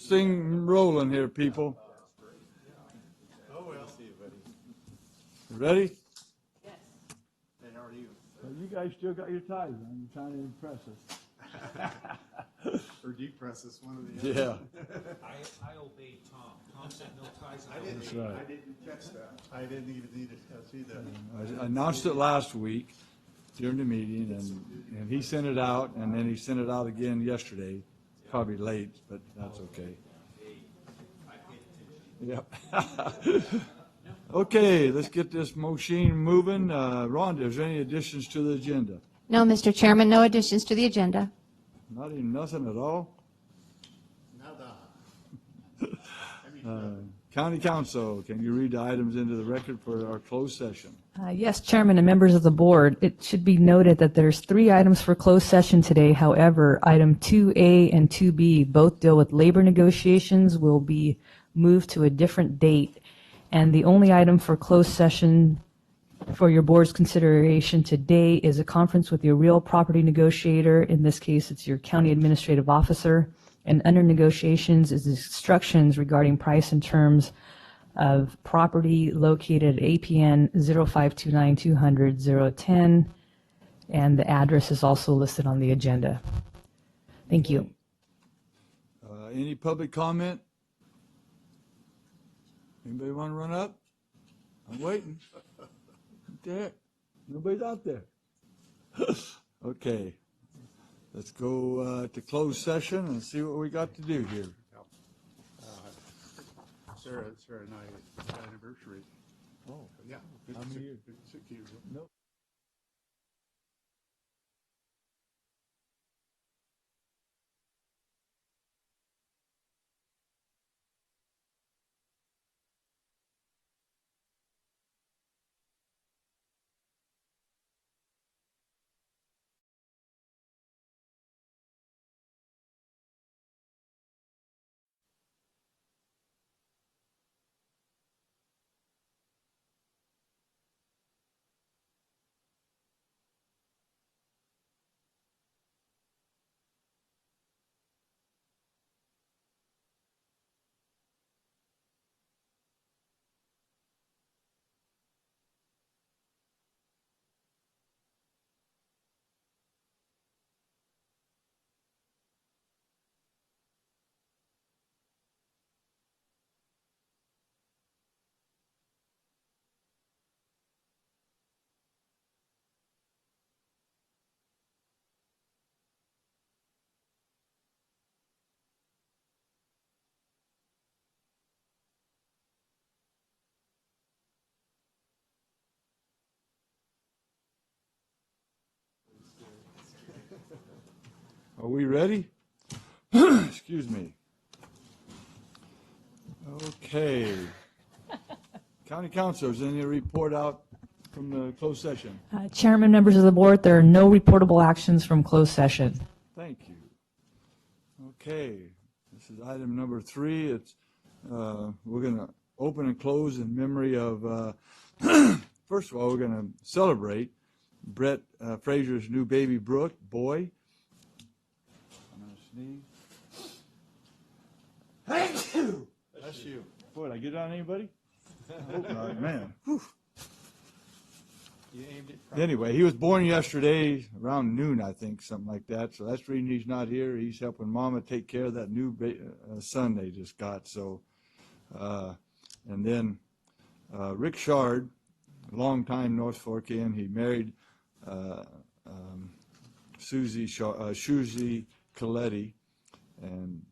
thing rolling here, people. Oh, well, see you, buddy. Ready? Hey, how are you? Well, you guys still got your ties on. You're trying to impress us. Or depress us, one of the other. Yeah. I obeyed Tom. Tom said no ties. That's right. I didn't catch that. I didn't even need to see that. I announced it last week during the meeting, and he sent it out, and then he sent it out again yesterday. Probably late, but that's okay. Yep. Okay, let's get this machine moving. Rhonda, is there any additions to the agenda? No, Mr. Chairman, no additions to the agenda. Not even nothing at all? Nada. County Council, can you read the items into the record for our closed session? Yes, Chairman and members of the board, it should be noted that there's 3 items for closed session today. However, item 2A and 2B both deal with labor negotiations, will be moved to a different date. And the only item for closed session for your board's consideration today is a conference with your real property negotiator. In this case, it's your county administrative officer. And under negotiations is instructions regarding price and terms of property located at APN 0529-200-010, and the address is also listed on the agenda. Thank you. Any public comment? Anybody want to run up? I'm waiting. What the heck? Nobody's out there. Okay. Let's go to closed session and see what we got to do here. Sarah and I, anniversary. Oh, Yeah. how many years? 6 years. Nope. Are we ready? Excuse me. Okay. County Councilors, any report out from the closed session? Chairman, members of the board, there are no reportable actions from closed session. Thank you. Okay, this is item number 3. It's we're going to open and close in memory of, first of all, we're going to celebrate Brett Frazier's new baby boy. I'm going to sneeze. Thank you. Bless you. Boy, did I get on anybody? I hope not, man. Whew. You aimed it. Anyway, he was born yesterday around noon, I think, something like that. So that's the reason he's not here. He's helping Mama take care of that new son they just got. So, and then Rick Shard, longtime North Forkian, he married Susie Coletti, and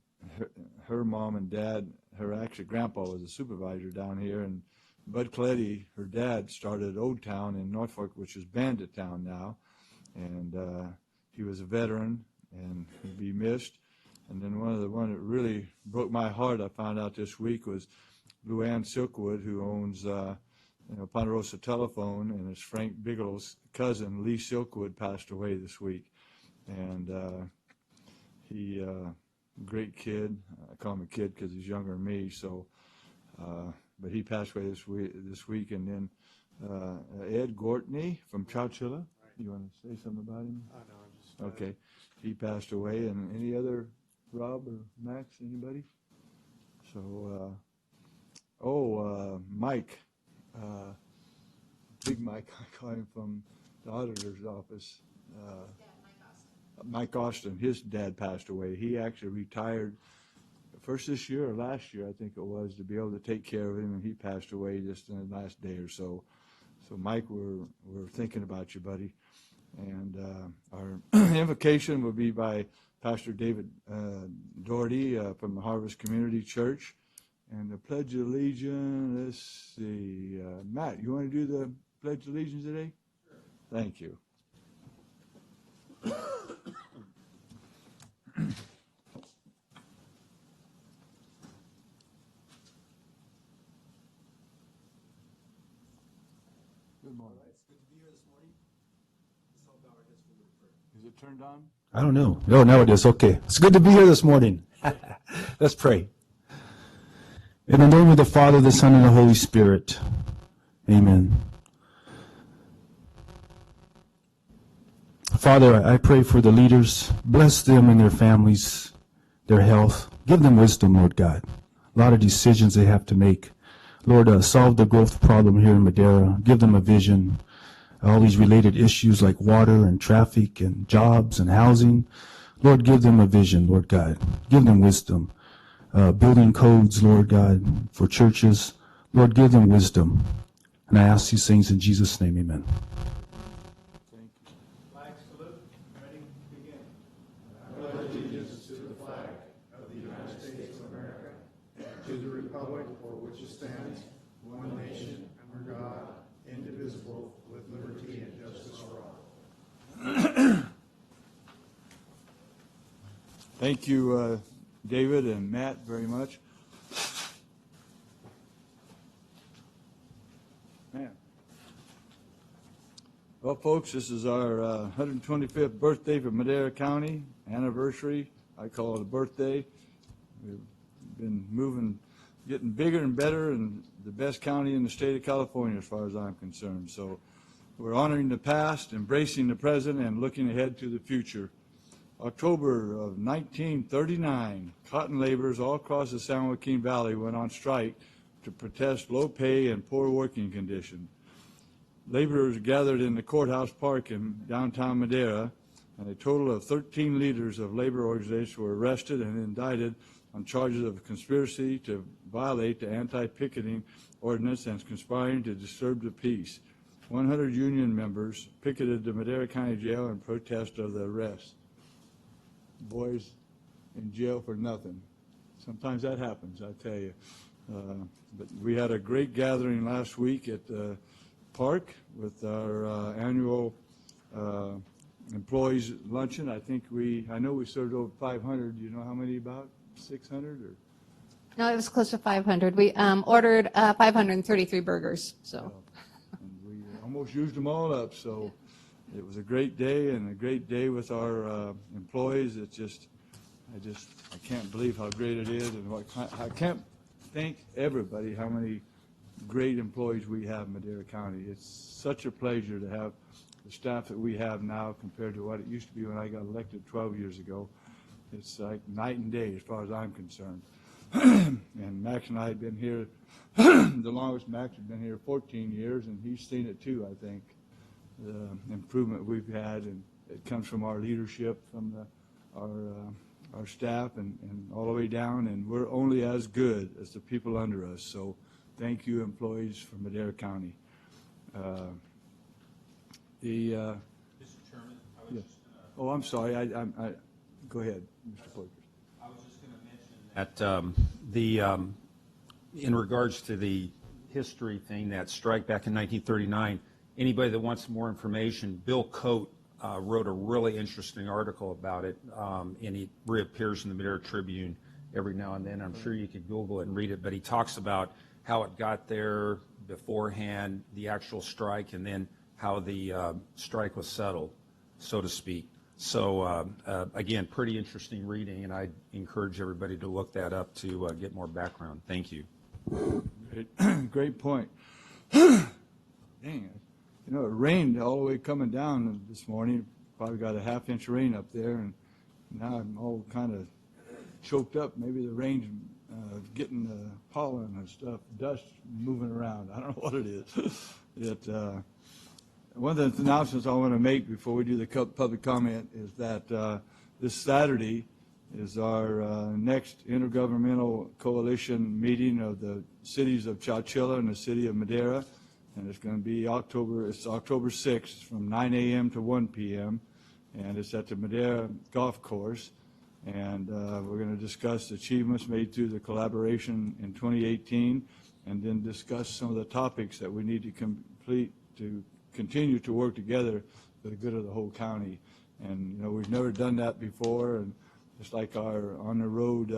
her mom and dad, her actually grandpa was a supervisor down here, and Bud Coletti, her dad, started Old Town in Norfolk, which is Bandit Town now, and he was a veteran, and he'd be missed. And then one that really broke my heart, I found out this week, was Luann Silkwood, who owns Ponderosa Telephone, and it's Frank Bigelow's cousin, Lee Silkwood, passed away this week. And he, great kid. I call him a kid because he's younger than me. So, but he passed away this week. And then Ed Gortney from Chowchilla. You want to say something about him? No, I'm just. Okay, he passed away. And any other, Rob or Max, anybody? So, Mike, Big Mike, I call him from the auditor's office. Mike Austin, his dad passed away. He actually retired first this year or last year, I think it was, to be able to take care of him, and he passed away just in the last day or so. So, Mike, we're thinking about you, buddy. And our invocation will be by Pastor David Doherty from the Harvest Community Church. And the Pledge of Allegiance, let's see. Matt, you want to do the Pledge of Allegiance today? Sure. Thank you. Good morning. It's good to be here this morning. Let's all bow our heads for a little prayer. Is it turned on? I don't know. No, now it is. Okay. It's good to be here this morning. Let's pray. In the name of the Father, the Son, and the Holy Spirit. Amen. Father, I pray for the leaders. Bless them and their families, their health. Give them wisdom, Lord God. A lot of decisions they have to make. Lord, solve the growth problem here in Madera. Give them a vision. All these related issues like water and traffic and jobs and housing. Lord, give them a vision, Lord God. Give them wisdom. Building codes, Lord God, for churches. Lord, give them wisdom. And I ask these things in Jesus' name, amen. Thank you. Flag salute, ready, begin. I pledge allegiance to the flag of the United States of America and to the republic for which it stands, one nation, under God, indivisible, with liberty and justice for all. Thank you, David and Matt, very much. Man. Well, folks, this is our 125th birthday for Madera County, anniversary. I call it a birthday. We've been moving, getting bigger and better, and the best county in the state of California as far as I'm concerned. So we're honoring the past, embracing the present, and looking ahead to the future. October of 1939, cotton laborers all across the San Joaquin Valley went on strike to protest low pay and poor working conditions. Laborers gathered in the courthouse park in downtown Madera, and a total of 13 leaders of labor organizations were arrested and indicted on charges of conspiracy to violate the anti-picketing ordinance and conspiring to disturb the peace. 100 union members picketed the Madera County Jail in protest of the arrest. Boys in jail for nothing. Sometimes that happens, I tell you. But we had a great gathering last week at the park with our annual employees luncheon. I know we served over 500. Do you know how many, about 600 or? No, it was close to 500. We ordered 533 burgers, so. And we almost used them all up, so it was a great day and a great day with our employees. It's just, I can't believe how great it is, and I can't thank everybody how many great employees we have in Madera County. It's such a pleasure to have the staff that we have now compared to what it used to be when I got elected 12 years ago. It's like night and day as far as I'm concerned. And Max and I have been here, the longest Max has been here 14 years, and he's seen it too, I think, the improvement we've had, and it comes from our leadership, from our staff, and all the way down, and we're only as good as the people under us. So thank you, employees from Madera County. Mr. Chairman, I was just going to. I'm sorry. I go ahead, Mr. Porter. I was just going to mention that in regards to the history thing, that strike back in 1939, anybody that wants more information, Bill Coate wrote a really interesting article about it, and he reappears in the Madera Tribune every now and then. I'm sure you could Google it and read it, but he talks about how it got there beforehand, the actual strike, and then how the strike was settled, so to speak. So again, pretty interesting reading, and I encourage everybody to look that up to get more background. Thank you. Great point. Dang it. You know, it rained all the way coming down this morning. Probably got a half-inch rain up there, and now I'm all kind of choked up. Maybe the rain's getting pollen and stuff, dust moving around. I don't know what it is. One of the announcements I want to make before we do the public comment is that this Saturday is our next intergovernmental coalition meeting of the cities of Chowchilla and the city of Madera, and it's going to be October 6th from 9 a.m. to 1 p.m., and it's at the Madera Golf Course, and we're going to discuss achievements made through the collaboration in 2018, and then discuss some of the topics that we need to continue to work together for the good of the whole county. And, you know, we've never done that before, and it's like our on-the-road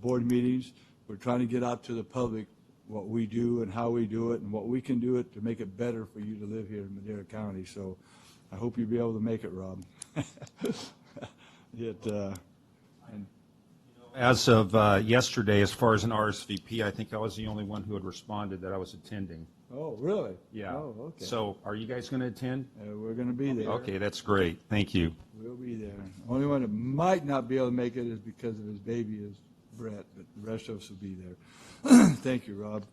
board meetings. We're trying to get out to the public what we do and how we do it and what we can do it to make it better for you to live here in Madera County. So I hope you'll be able to make it, Rob. As of yesterday, as far as an RSVP, I think I was the only one who had responded that I was attending. Oh, really? Yeah. Oh, okay. So are you guys going to attend? We're going to be there. Okay, that's great. Thank you. We'll be there. Only one that might not be able to make it is because of his baby is Brett, but the rest of us will be there. Thank you, Rob.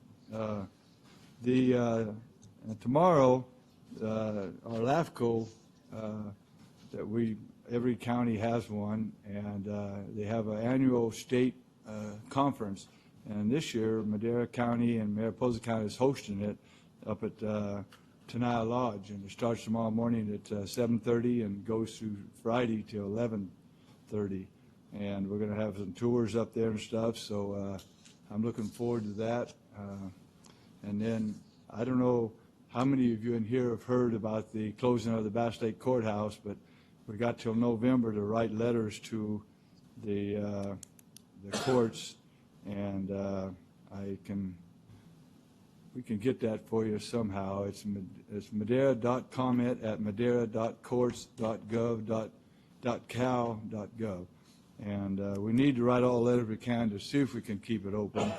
Tomorrow, our LAFCO, every county has one, and they have an annual state conference. And this year, Madera County and Mariposa County is hosting it up at Tenaya Lodge, and it starts tomorrow morning at 7:30 and goes through Friday till 11:30. And we're going to have some tours up there and stuff, so I'm looking forward to that. And then I don't know how many of you in here have heard about the closing of the Bass Lake Courthouse, but we got till November to write letters to the courts, and we can get that for you somehow. It's madera.comment@madera.courts.gov.cal.gov, and we need to write all the letters we can to see if we can keep it open.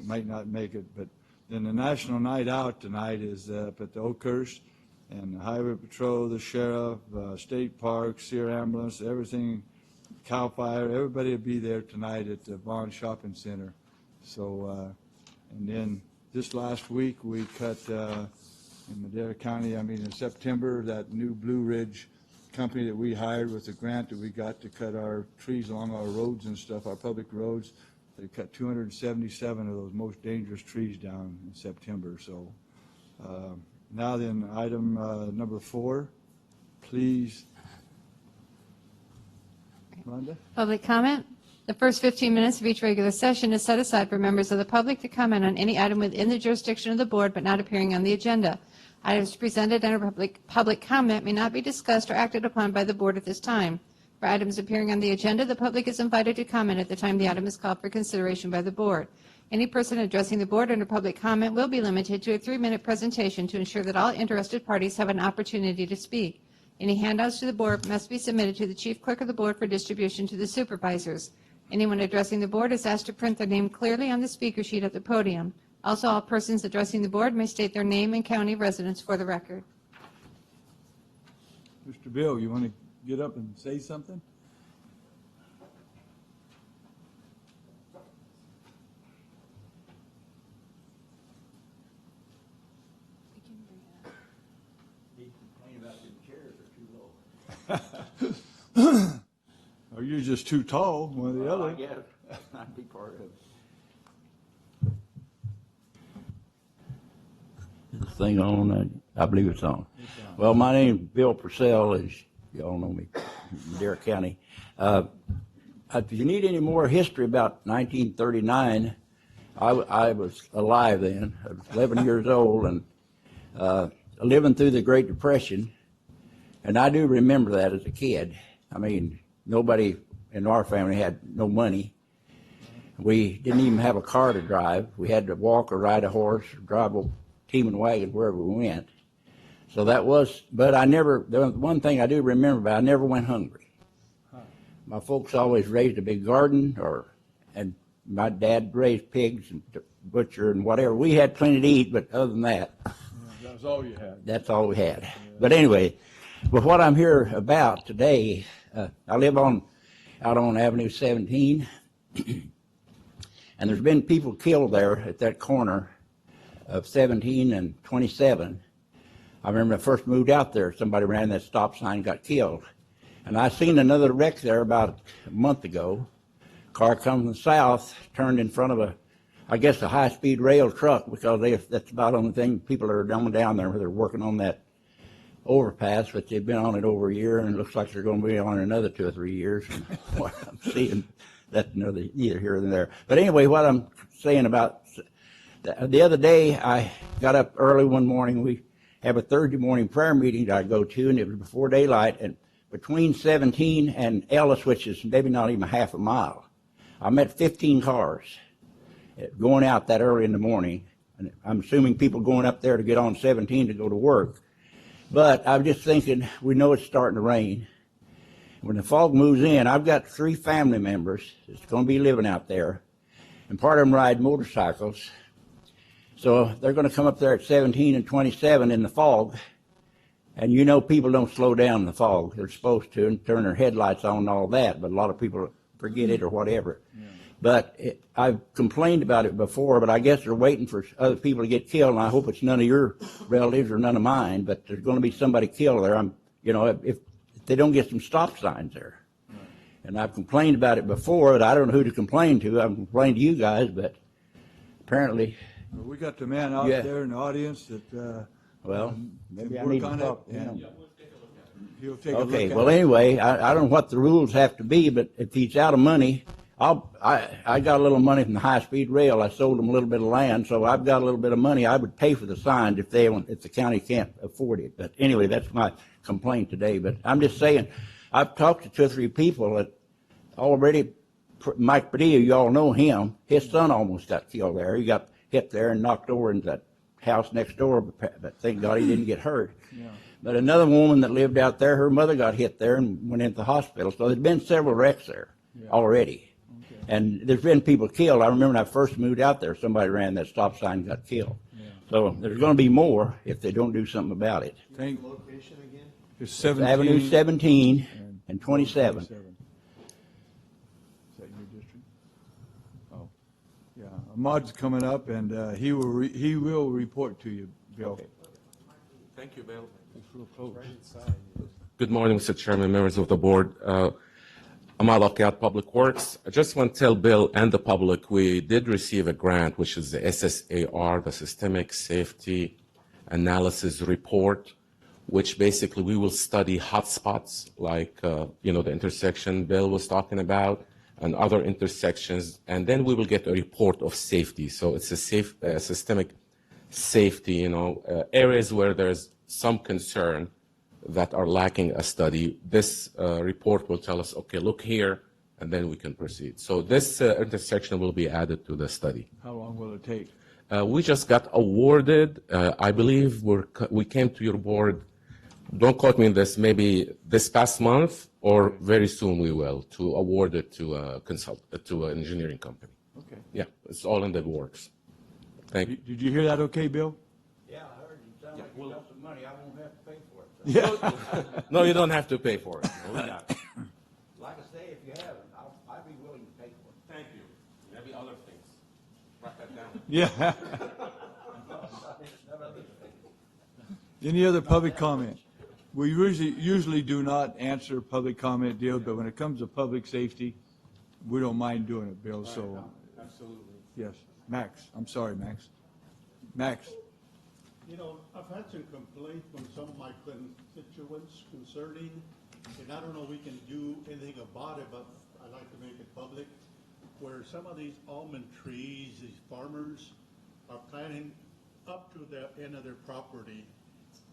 Might not make it, but then the National Night Out tonight is up at the Oakhurst, and the Highway Patrol, the Sheriff, State Park, Sear Ambulance, everything, CAL FIRE, everybody will be there tonight at the Bond Shopping Center. So, and then this last week we cut in Madera County, in September, that new Blue Ridge company that we hired with the grant that we got to cut our trees along our roads and stuff, our public roads. They cut 277 of those most dangerous trees down in September. So now then, item number 4, please. Rhonda? Public comment. The first 15 minutes of each regular session is set aside for members of the public to comment on any item within the jurisdiction of the board but not appearing on the agenda. Items presented under public comment may not be discussed or acted upon by the board at this time. For items appearing on the agenda, the public is invited to comment at the time the item is called for consideration by the board. Any person addressing the board under public comment will be limited to a 3-minute presentation to ensure that all interested parties have an opportunity to speak. Any handouts to the board must be submitted to the chief clerk of the board for distribution to the supervisors. Anyone addressing the board is asked to print their name clearly on the speaker sheet at the podium. Also, all persons addressing the board may state their name and county of residence for the record. Mr. Bill, you want to get up and say something? Or you're just too tall, one or the other. I guess I'd be part of it. Is this thing on? I believe it's on. Well, my name's Bill Purcell, as you all know me, Madera County. If you need any more history about 1939, I was alive then. I was 11 years old and living through the Great Depression. And I do remember that as a kid. Nobody in our family had no money. We didn't even have a car to drive. We had to walk or ride a horse or drive a team and wagon wherever we went. So that was, but the one thing I do remember, I never went hungry. My folks always raised a big garden, and my dad raised pigs and butcher and whatever. We had plenty to eat, but other than that. That was all you had. That's all we had. But anyway, with what I'm here about today, I live out on Avenue 17. And there's been people killed there at that corner of 17 and 27. I remember when I first moved out there, somebody ran that stop sign and got killed. And I seen another wreck there about a month ago. Car comes south, turned in front of I guess a high-speed rail truck, because that's about the only thing people are down there where they're working on that overpass, but they've been on it over a year, and it looks like they're going to be on it another 2 or 3 years. And what I'm seeing, that's neither here nor there. But anyway, what I'm saying about the other day, I got up early one morning. We have a Thursday morning prayer meeting that I go to, and it was before daylight, and between 17 and Ellis, which is maybe not even half a mile, I met 15 cars going out that early in the morning. And I'm assuming people going up there to get on 17 to go to work. But I'm just thinking, we know it's starting to rain. When the fog moves in, I've got 3 family members that's going to be living out there, and part of them ride motorcycles. So they're going to come up there at 17 and 27 in the fog, and you know people don't slow down in the fog. They're supposed to, and turn their headlights on and all that, but a lot of people forget it or whatever. Yeah. But I've complained about it before, but I guess they're waiting for other people to get killed, and I hope it's none of your relatives or none of mine, but there's going to be somebody killed there. If they don't get some stop signs there. Right. And I've complained about it before, but I don't know who to complain to. I've complained to you guys, but apparently. Well, we got the man out there in the audience that maybe I need to talk to him. He'll take a look at Okay, well, anyway, I don't know what the rules have to be, but if he's out of money, I got a little money from the high-speed rail. I sold them a little bit of land, so I've got a little bit of money. I would pay for the signs if the county can't afford it. But anyway, that's my complaint today. But I'm just saying, I've talked to 2 or 3 people that already. Mike Padilla, you all know him. His son almost got killed there. He got hit there and knocked over into that house next door, but thank God he didn't get hurt. Yeah. But another woman that lived out there, her mother got hit there and went into the hospital. So there's been several wrecks there already. Okay. And there's been people killed. I remember when I first moved out there, somebody ran that stop sign and got killed. Yeah. So there's going to be more if they don't do something about it. Thank you. Location again? It's 17 Avenue 17 and 27. Is that your district? Oh, yeah. Ahmad's coming up, and he will report to you, Bill. Okay. Thank you, Bill. Right inside. Good morning, Mr. Chairman, members of the board. Ahmad Al-Qiyad, Public Works. I just want to tell Bill and the public we did receive a grant, which is the SSAR, the Systemic Safety Analysis Report, which basically we will study hotspots like, the intersection Bill was talking about and other intersections, and then we will get a report of safety. So it's a systemic safety, areas where there's some concern that are lacking a study. This report will tell us, okay, look here, and then we can proceed. So this intersection will be added to the study. How long will it take? We just got awarded. I believe we came to your board, don't quote me on this, maybe this past month or very soon we will, to award it to an engineering company. Okay. Yeah, it's all in the works. Thank you. Did you hear that okay, Bill? Yeah, I heard you. Sound like you got some money. I won't have to pay for it. Yeah. No, you don't have to pay for it. No, we got it. Like I say, if you haven't, I'd be willing to pay for it. Thank you. Maybe other things. Write that down. Yeah. Any other public comment? We usually do not answer public comment deals, but when it comes to public safety, we don't mind doing it, Bill, so. Absolutely. Yes. Max. I'm sorry, Max. Max. I've had some complaints from some of my constituents concerning, and I don't know if we can do anything about it, but I'd like to make it public, where some of these almond trees, these farmers are planting up to the end of their property.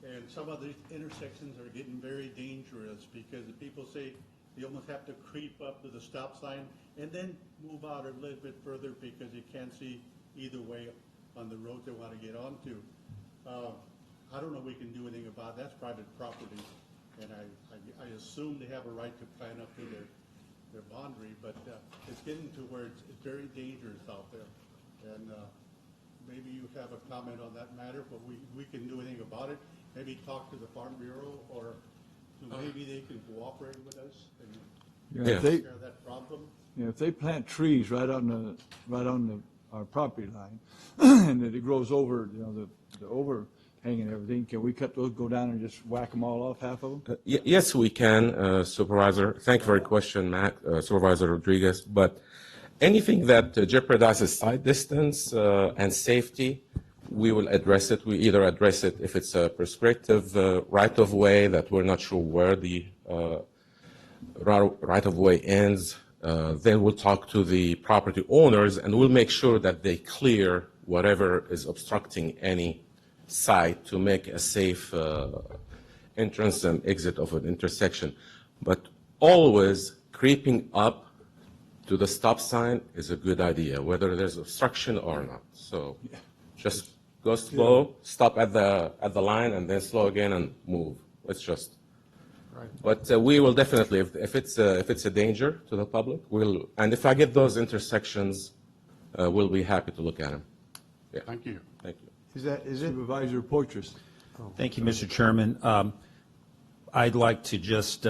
And some of these intersections are getting very dangerous because the people say you almost have to creep up to the stop sign and then move out a little bit further because you can't see either way on the road they want to get onto. I don't know if we can do anything about it. That's private property, and I assume they have a right to plant up to their boundary, but it's getting to where it's very dangerous out there. And maybe you have a comment on that matter, but we can do anything about it. Maybe talk to the Farm Bureau, or maybe they can cooperate with us. And Yeah, Yeah. if they, Take care of that problem. if they plant trees our property line, and that it grows over, the overhang and everything, can we cut those, go down and just whack them all off, half of them? Yes, we can, Supervisor. Thank you for your question, Supervisor Rodriguez. But anything that jeopardizes sight distance and safety, we will address it. We either address it if it's a prescriptive right-of-way that we're not sure where the right-of-way ends. Then we'll talk to the property owners, and we'll make sure that they clear whatever is obstructing any site to make a safe entrance and exit of an intersection. But always creeping up to the stop sign is a good idea, whether there's obstruction or not. So just go slow, stop at the line, and then slow again and move. It's just. But we will definitely, if it's a danger to the public, and if I get those intersections, we'll be happy to look at them. Yeah. Thank you. Thank you. Is it? Supervisor Poitras. Thank you, Mr. Chairman. I'd like to just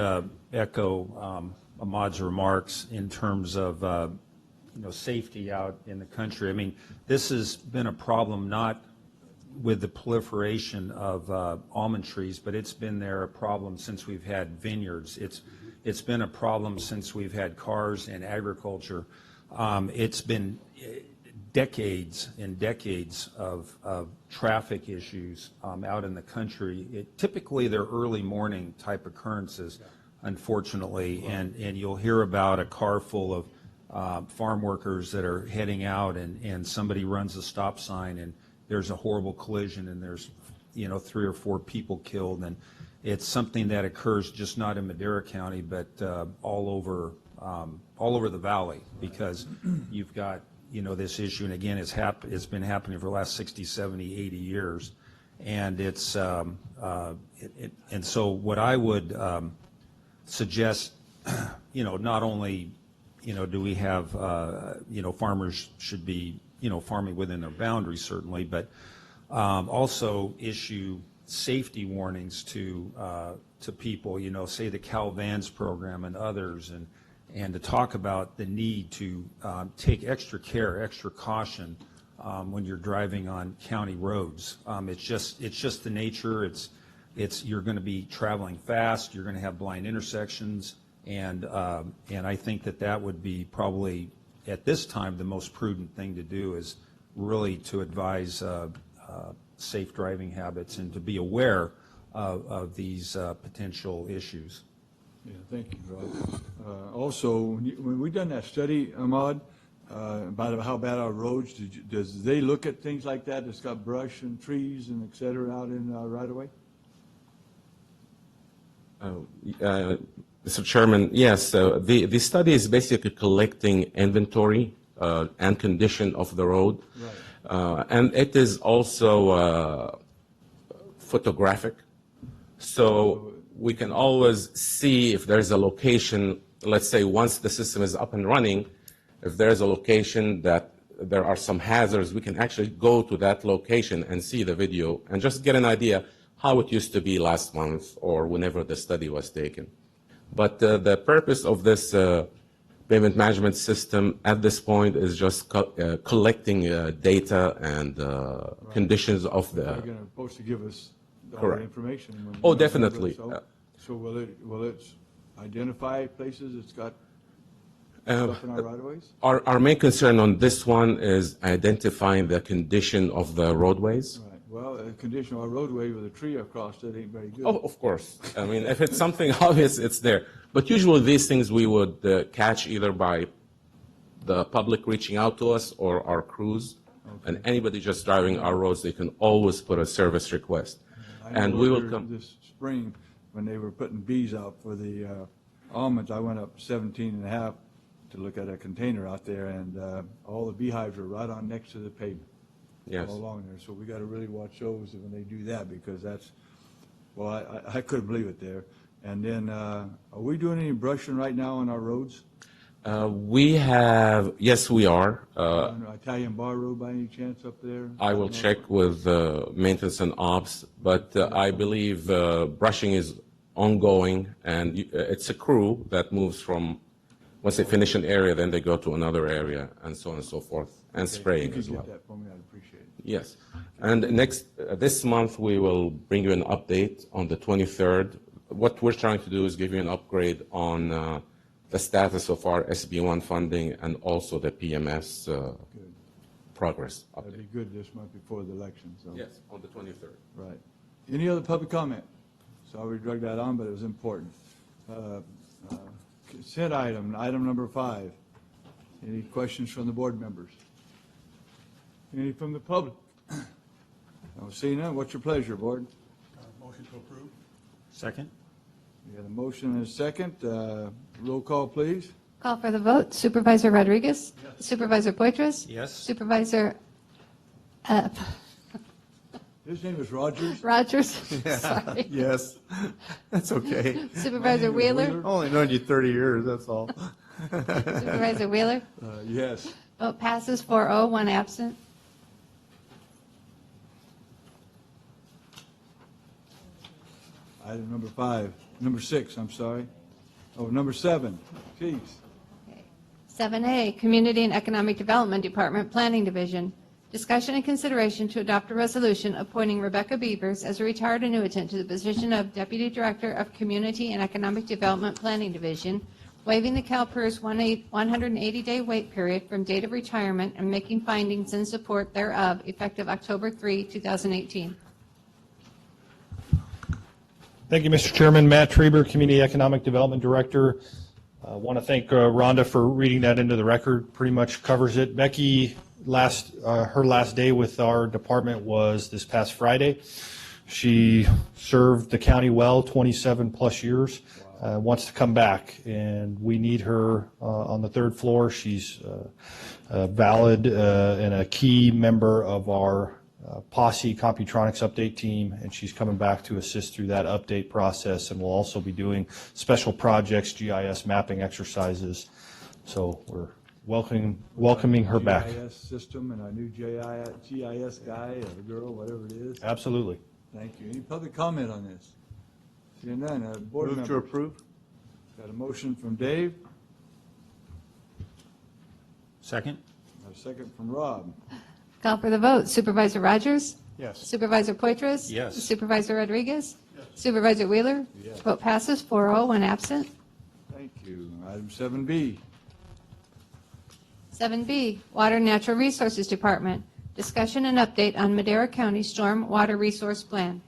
echo Ahmad's remarks in terms of safety out in the country. I mean, this has been a problem not with the proliferation of almond trees, but it's been a problem since we've had vineyards. It's been a problem since we've had cars and agriculture. It's been decades and decades of traffic issues out in the country. Typically, they're early morning type occurrences, unfortunately, and you'll hear about a car full of farm workers that are heading out, and somebody runs a stop sign, and there's a horrible collision, and there's 3 or 4 people killed, and it's something that occurs just not in Madera County, but all over the valley, because you've got this issue, and again, it's been happening for the last 60, 70, 80 years, and it's and so what I would suggest, not only do we have farmers should be farming within their boundaries, certainly, but also issue safety warnings to people, say the Cal Vans program and others, and to talk about the need to take extra care, extra caution when you're driving on county roads. It's just the nature. You're going to be traveling fast. You're going to have blind intersections, and I think that would be probably at this time the most prudent thing to do is really to advise safe driving habits and to be aware of these potential issues. Yeah, thank you, Rob. Also, when we done that study, Ahmad, about how bad our roads, does they look at things like that? It's got brush and trees and et cetera out in our right of way? Mr. Chairman, yes, the study is basically collecting inventory and condition of the road. Right. And it is also photographic. So we can always see if there's a location, let's say once the system is up and running, if there's a location that there are some hazards, we can actually go to that location and see the video and just get an idea how it used to be last month or whenever the study was taken. But the purpose of this payment management system at this point is just collecting data and conditions of They're the. supposed to give us all the Correct. information. when Oh, we definitely. So will it identify places it's got Uh, stuff in our right of ways? Our main concern on this one is identifying the condition of the roadways. Right. Well, a condition of our roadway with a tree across it ain't very good. Oh, of course. I mean, if it's something obvious, it's there. But usually these things we would catch either by the public reaching out to us or our crews. And anybody just driving our roads, they can always put a service request. I And know we will earlier come. This spring, when they were putting bees out for the almonds, I went up 17 and a half to look at a container out there, and all the beehives are right on next to the pavement. Yes. All along there. So we got to really watch those when they do that, because that's, well, I couldn't believe it there. And then, are we doing any brushing right now on our roads? We have, yes, we are. On Italian Bar Road by any chance up there? I will check with maintenance and ops, but I believe brushing is ongoing, and it's a crew that moves from Once they finish an area, then they go to another area, and so on and so forth, and spraying If you as could well. get that for me, I'd appreciate it. Yes. And this month, we will bring you an update on the 23rd. What we're trying to do is give you an upgrade on the status of our SB1 funding and also the PMS Good. progress That'd be update. good this month before the election, so. Yes, on the 23rd. Right. Any other public comment? Sorry we drug that on, but it was important. Consent item number 5. Any questions from the board members? Any from the public? I don't see none. What's your pleasure, board? Motion to approve? Second? We got a motion and a second. Roll call, please. Call for the vote. Supervisor Rodriguez? Supervisor Poitras? Yes. Supervisor His name is Rogers. Rogers? Sorry. Yes, that's okay. Supervisor Wheeler? Only known you 30 years, that's all. Supervisor Wheeler? Yes. Vote passes 4-0, one absent. Item number 6, I'm sorry. Oh, number 7, please. 7A, Community and Economic Development Department Planning Division. Discussion and consideration to adopt a resolution appointing Rebecca Beavers as a retired annuitant to the position of Deputy Director of Community and Economic Development Planning Division, waiving the CalPERS 180-day wait period from date of retirement and making findings in support thereof effective October 3, 2018. Thank you, Mr. Chairman. Matt Treber, Community Economic Development Director. I want to thank Rhonda for reading that into the record. Pretty much covers it. Becky, her last day with our department was this past Friday. She served the county well, 27 plus years. Wants to come back, and we need her on the 3rd floor. She's valid and a key member of our Posse Computronics update team, and she's coming back to assist through that update process, and we'll also be doing special projects, GIS mapping exercises. So we're welcoming her back. GIS system and our new GIS guy or girl, whatever it is. Absolutely. Thank you. Any public comment on this? Seeing none, board Move members. to approve? Got a motion from Dave, Second? a second from Rob. Call for the vote. Supervisor Rogers? Yes. Supervisor Poitras? Yes. Supervisor Rodriguez? Supervisor Wheeler? Yes. Vote passes 4-0, one absent. Thank you. Item 7B. 7B, Water and Natural Resources Department. Discussion and update on Madera County Storm Water Resource Plan.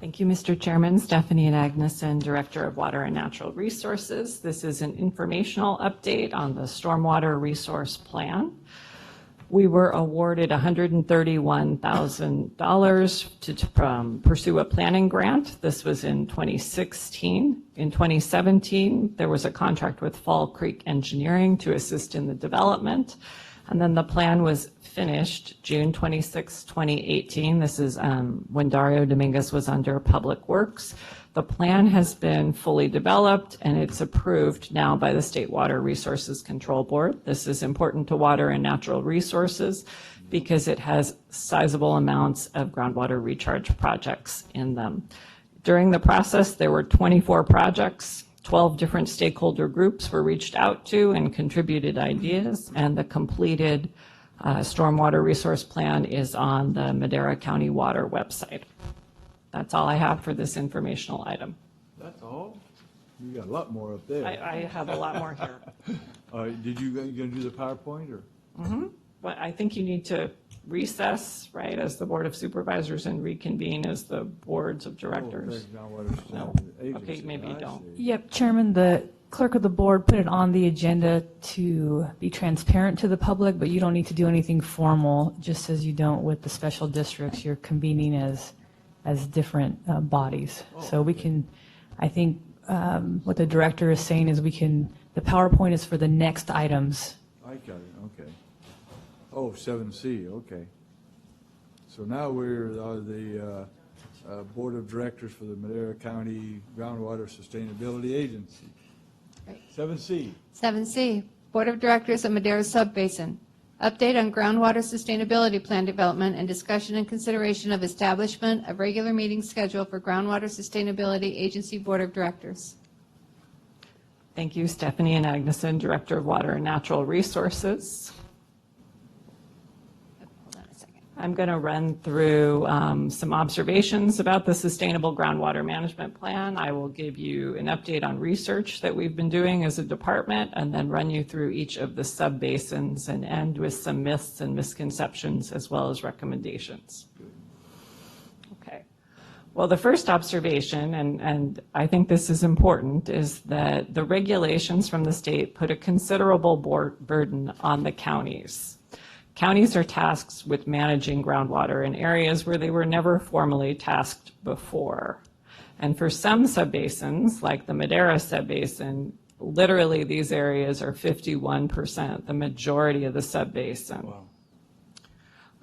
Thank you, Mr. Chairman. Stephanie Agneson, Director of Water and Natural Resources. This is an informational update on the Stormwater Resource Plan. We were awarded $131,000 to pursue a planning grant. This was in 2016. In 2017, there was a contract with Fall Creek Engineering to assist in the development. And then the plan was finished June 26, 2018. This is when Dario Dominguez was under Public Works. The plan has been fully developed and it's approved now by the State Water Resources Control Board. This is important to water and natural resources because it has sizable amounts of groundwater recharge projects in them. During the process, there were 24 projects. 12 different stakeholder groups were reached out to and contributed ideas, and the completed stormwater resource plan is on the Madera County Water website. That's all I have for this informational item. That's all? You got a lot more up there. I have a lot more here. Did you going to do the PowerPoint or? But I think you need to recess, right, as the Board of Supervisors and reconvene as the boards of directors. No. Okay, maybe you don't. Yep, Chairman, the clerk of the board put it on the agenda to be transparent to the public, but you don't need to do anything formal, just as you don't with the special districts. You're convening as different bodies. So we can, I think what the director is saying is the PowerPoint is for the next items. I got it, okay. Oh, 7C, okay. So now we're the Board of Directors for the Madera County Groundwater Sustainability Agency. Right. 7C. 7C, Board of Directors of Madera Subbasin. Update on groundwater sustainability plan development and discussion and consideration of establishment of regular meeting schedule for Groundwater Sustainability Agency Board of Directors. Thank you, Stephanie and Agneson, Director of Water and Natural Resources. Hold on a second. I'm going to run through some observations about the Sustainable Groundwater Management Plan. I will give you an update on research that we've been doing as a department, and then run you through each of the subbasins and end with some myths and misconceptions as well as recommendations. Okay. Well, the first observation, and I think this is important, is that the regulations from the state put a considerable burden on the counties. Counties are tasked with managing groundwater in areas where they were never formally tasked before. And for some subbasins, like the Madera subbasin, literally these areas are 51%, the majority of the subbasin. Wow.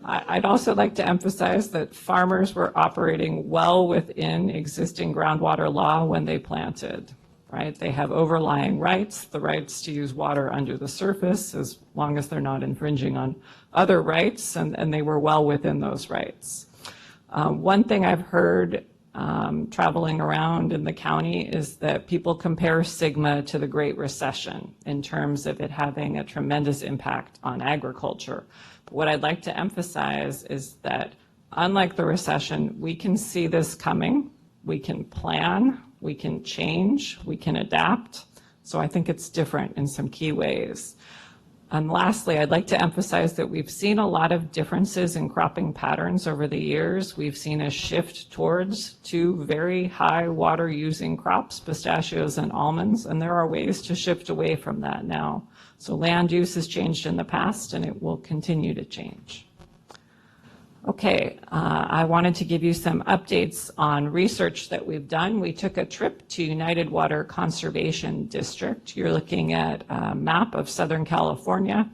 I'd also like to emphasize that farmers were operating well within existing groundwater law when they planted, right? They have overlying rights, the rights to use water under the surface as long as they're not infringing on other rights, and they were well within those rights. One thing I've heard traveling around in the county is that people compare SGMA to the Great Recession in terms of it having a tremendous impact on agriculture. But what I'd like to emphasize is that unlike the recession, we can see this coming, we can plan, we can change, we can adapt. So I think it's different in some key ways. And lastly, I'd like to emphasize that we've seen a lot of differences in cropping patterns over the years. We've seen a shift towards two very high water using crops, pistachios and almonds, and there are ways to shift away from that now. So land use has changed in the past and it will continue to change. Okay, I wanted to give you some updates on research that we've done. We took a trip to United Water Conservation District. You're looking at a map of Southern California.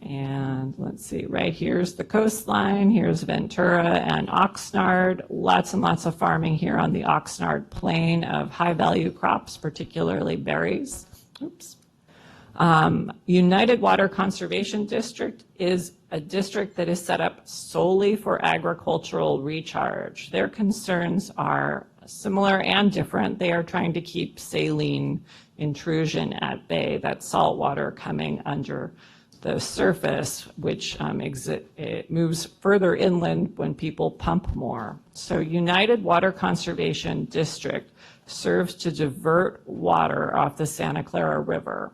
And let's see, right here's the coastline, here's Ventura and Oxnard. Lots and lots of farming here on the Oxnard plain of high-value crops, particularly berries. Oops. United Water Conservation District is a district that is set up solely for agricultural recharge. Their concerns are similar and different. They are trying to keep saline intrusion at bay, that salt water coming under the surface, which it moves further inland when people pump more. So United Water Conservation District serves to divert water off the Santa Clara River.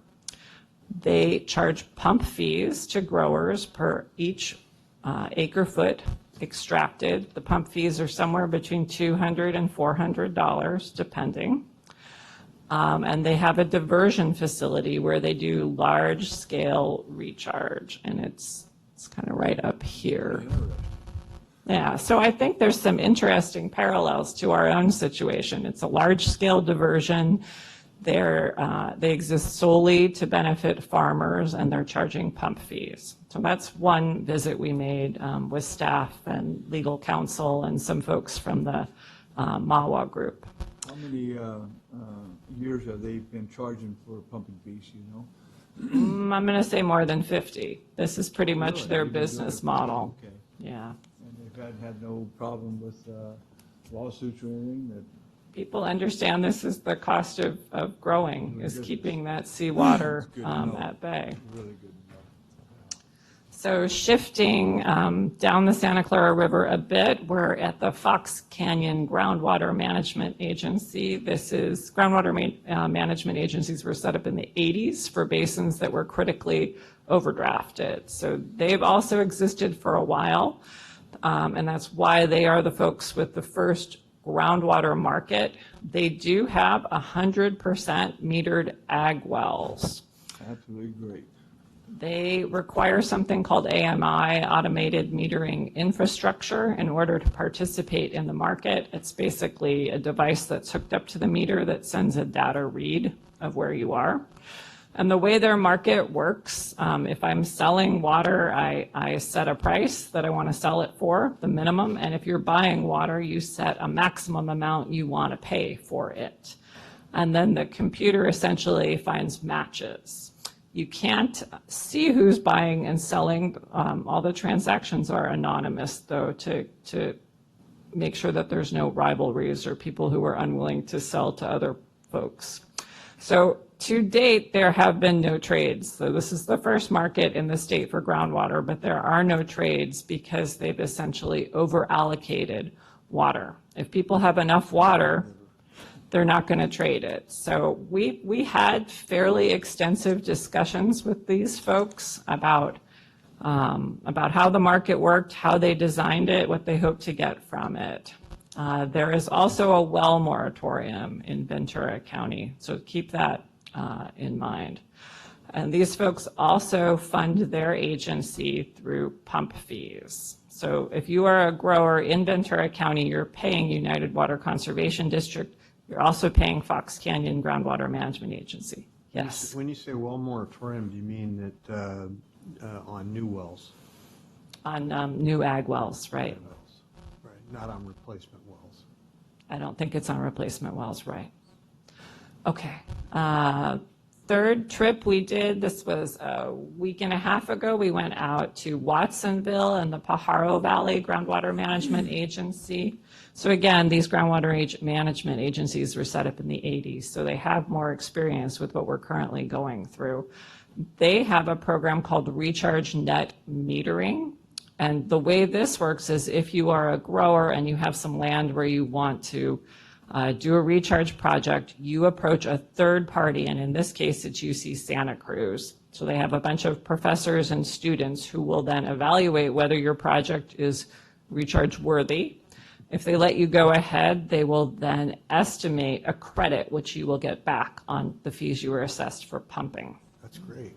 They charge pump fees to growers per each acre foot extracted. The pump fees are somewhere between $200 and $400, depending. And they have a diversion facility where they do large-scale recharge, and it's kind of right up here. Yeah, so I think there's some interesting parallels to our own situation. It's a large-scale diversion. They exist solely to benefit farmers, and they're charging pump fees. So that's one visit we made with staff and legal counsel and some folks from the MAWA group. How many years have they been charging for pumping fees, you know? I'm going to say more than 50. This is pretty much Really? their They've been business doing it. model. Okay. Yeah. And they've had no problem with lawsuits or anything that? People understand this is the cost of growing, Really is good. keeping that seawater Good to know. at bay. Really good to know. So shifting down the Santa Clara River a bit, we're at the Fox Canyon Groundwater Management Agency. This is groundwater management agencies were set up in the 80s for basins that were critically overdrafted. So they've also existed for a while, and that's why they are the folks with the first groundwater market. They do have 100% metered ag wells. Absolutely great. They require something called AMI, automated metering infrastructure, in order to participate in the market. It's basically a device that's hooked up to the meter that sends a data read of where you are. And the way their market works, if I'm selling water, I set a price that I want to sell it for, the minimum. And if you're buying water, you set a maximum amount you want to pay for it. And then the computer essentially finds matches. You can't see who's buying and selling. All the transactions are anonymous, though, to make sure that there's no rivalries or people who are unwilling to sell to other folks. So to date, there have been no trades. So this is the first market in the state for groundwater, but there are no trades because they've essentially over-allocated water. If people have enough water, they're not going to trade it. So we had fairly extensive discussions with these folks about how the market worked, how they designed it, what they hope to get from it. There is also a well moratorium in Ventura County, so keep that in mind. And these folks also fund their agency through pump fees. So if you are a grower in Ventura County, you're paying United Water Conservation District. You're also paying Fox Canyon Groundwater Management Agency. Yes. When you say well moratorium, do you mean that on new wells? On new ag wells, right. Right, not on replacement wells. I don't think it's on replacement wells, right. Okay. Third trip we did, this was a week and a half ago. We went out to Watsonville and the Pajaro Valley Groundwater Management Agency. So again, these groundwater management agencies were set up in the 80s, so they have more experience with what we're currently going through. They have a program called Recharge Net Metering. And the way this works is if you are a grower and you have some land where you want to do a recharge project, you approach a third party, and in this case, it's UC Santa Cruz. So they have a bunch of professors and students who will then evaluate whether your project is recharge worthy. If they let you go ahead, they will then estimate a credit, which you will get back on the fees you were assessed for pumping. That's great.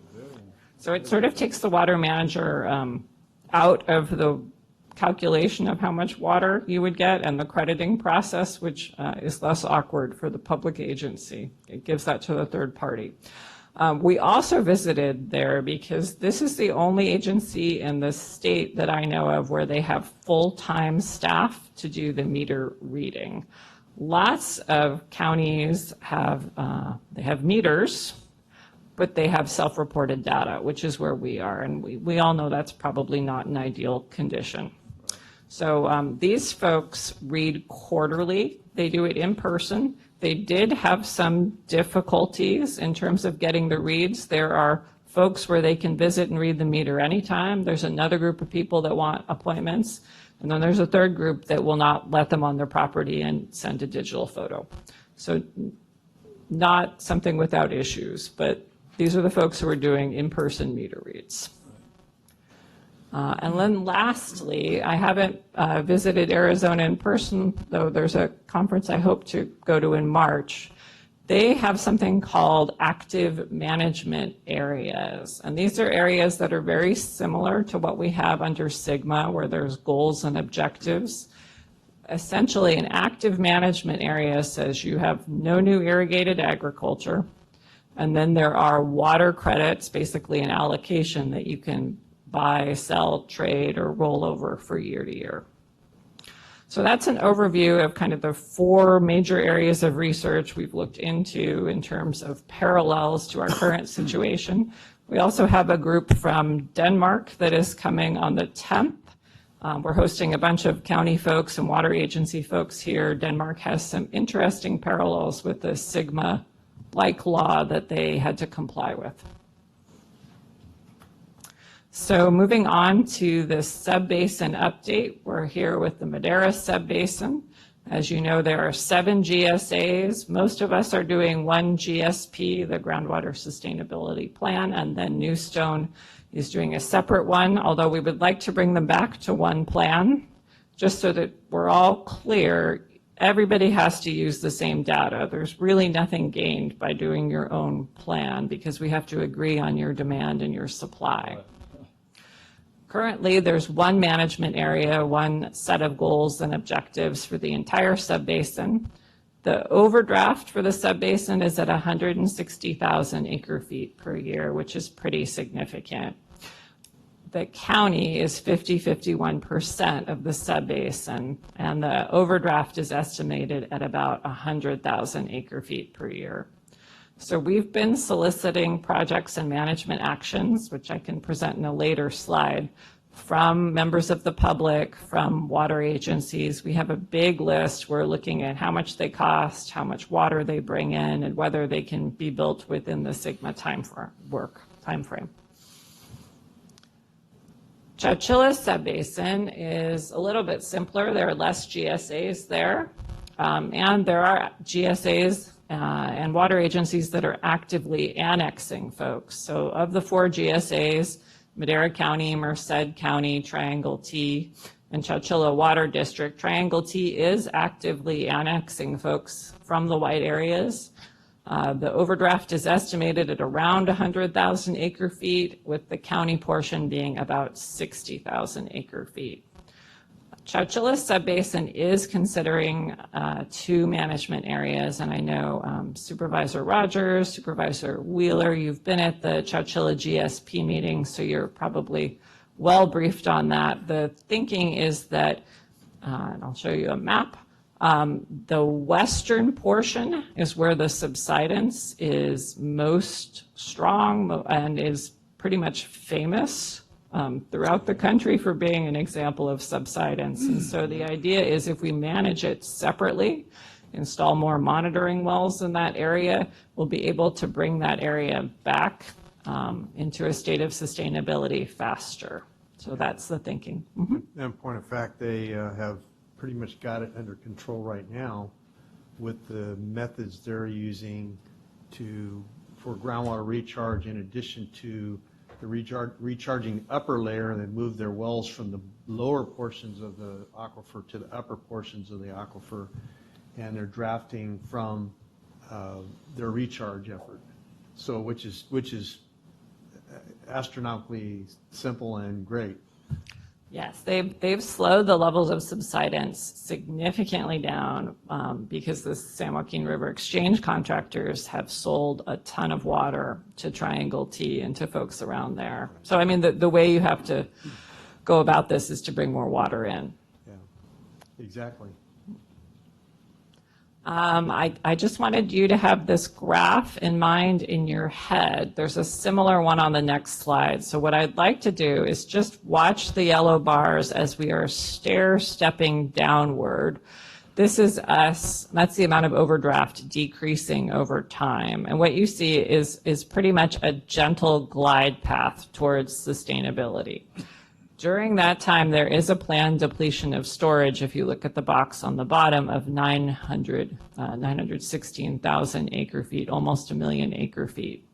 So it sort of takes the water manager out of the calculation of how much water you would get and the crediting process, which is less awkward for the public agency. It gives that to the third party. We also visited there because this is the only agency in the state that I know of where they have full-time staff to do the meter reading. Lots of counties have, they have meters, but they have self-reported data, which is where we are. And we all know that's probably not an ideal condition. So these folks read quarterly. They do it in person. They did have some difficulties in terms of getting the reads. There are folks where they can visit and read the meter anytime. There's another group of people that want appointments. And then there's a third group that will not let them on their property and send a digital photo. So not something without issues, but these are the folks who are doing in-person meter reads. And then lastly, I haven't visited Arizona in person, though there's a conference I hope to go to in March. They have something called active management areas. And these are areas that are very similar to what we have under SGMA, where there's goals and objectives. Essentially, an active management area says you have no new irrigated agriculture, and then there are water credits, basically an allocation that you can buy, sell, trade, or roll over for year to year. So that's an overview of kind of the 4 major areas of research we've looked into in terms of parallels to our current situation. We also have a group from Denmark that is coming on the 10th. We're hosting a bunch of county folks and water agency folks here. Denmark has some interesting parallels with the SGMA-like law that they had to comply with. So moving on to the sub-basin update, we're here with the Madera sub-basin. As you know, there are 7 GSAs. Most of us are doing 1 GSP, the Groundwater Sustainability Plan, and then Newstone is doing a separate one, although we would like to bring them back to one plan, just so that we're all clear. Everybody has to use the same data. There's really nothing gained by doing your own plan because we have to agree on your demand and your supply. Currently, there's 1 management area, 1 set of goals and objectives for the entire subbasin. The overdraft for the subbasin is at 160,000 acre feet per year, which is pretty significant. The county is 51% of the subbasin, and the overdraft is estimated at about 100,000 acre feet per year. So we've been soliciting projects and management actions, which I can present in a later slide, from members of the public, from water agencies. We have a big list. We're looking at how much they cost, how much water they bring in, and whether they can be built within the Sigma timeframe. Chowchilla Subbasin is a little bit simpler. There are less GSAs there, and there are GSAs and water agencies that are actively annexing folks. So of the 4 GSAs, Madera County, Merced County, Triangle T, and Chowchilla Water District, Triangle T is actively annexing folks from the white areas. The overdraft is estimated at around 100,000 acre feet, with the county portion being about 60,000 acre feet. Chowchilla Subbasin is considering 2 management areas, and I know Supervisor Rogers, Supervisor Wheeler, you've been at the Chowchilla GSP meeting, so you're probably well briefed on that. The thinking is that, and I'll show you a map, the western portion is where the subsidence is most strong and is pretty much famous throughout the country for being an example of subsidence. And so the idea is if we manage it separately, install more monitoring wells in that area, we'll be able to bring that area back into a state of sustainability faster. So that's the thinking. And point of fact, they have pretty much got it under control right now with the methods they're using for groundwater recharge, in addition to the recharging upper layer, and then move their wells from the lower portions of the aquifer to the upper portions of the aquifer, and they're drafting from their recharge effort. So which is astronomically simple and great. Yes, they've slowed the levels of subsidence significantly down because the San Joaquin River Exchange contractors have sold a ton of water to Triangle T and to folks around there. So, I mean, the way you have to go about this is to bring more water in. Yeah, exactly. I just wanted you to have this graph in mind in your head. There's a similar one on the next slide. So what I'd like to do is just watch the yellow bars as we are stair-stepping downward. This is us, that's the amount of overdraft decreasing over time. And what you see is pretty much a gentle glide path towards sustainability. During that time, there is a planned depletion of storage, if you look at the box on the bottom, of 916,000 acre feet, almost 1 million acre feet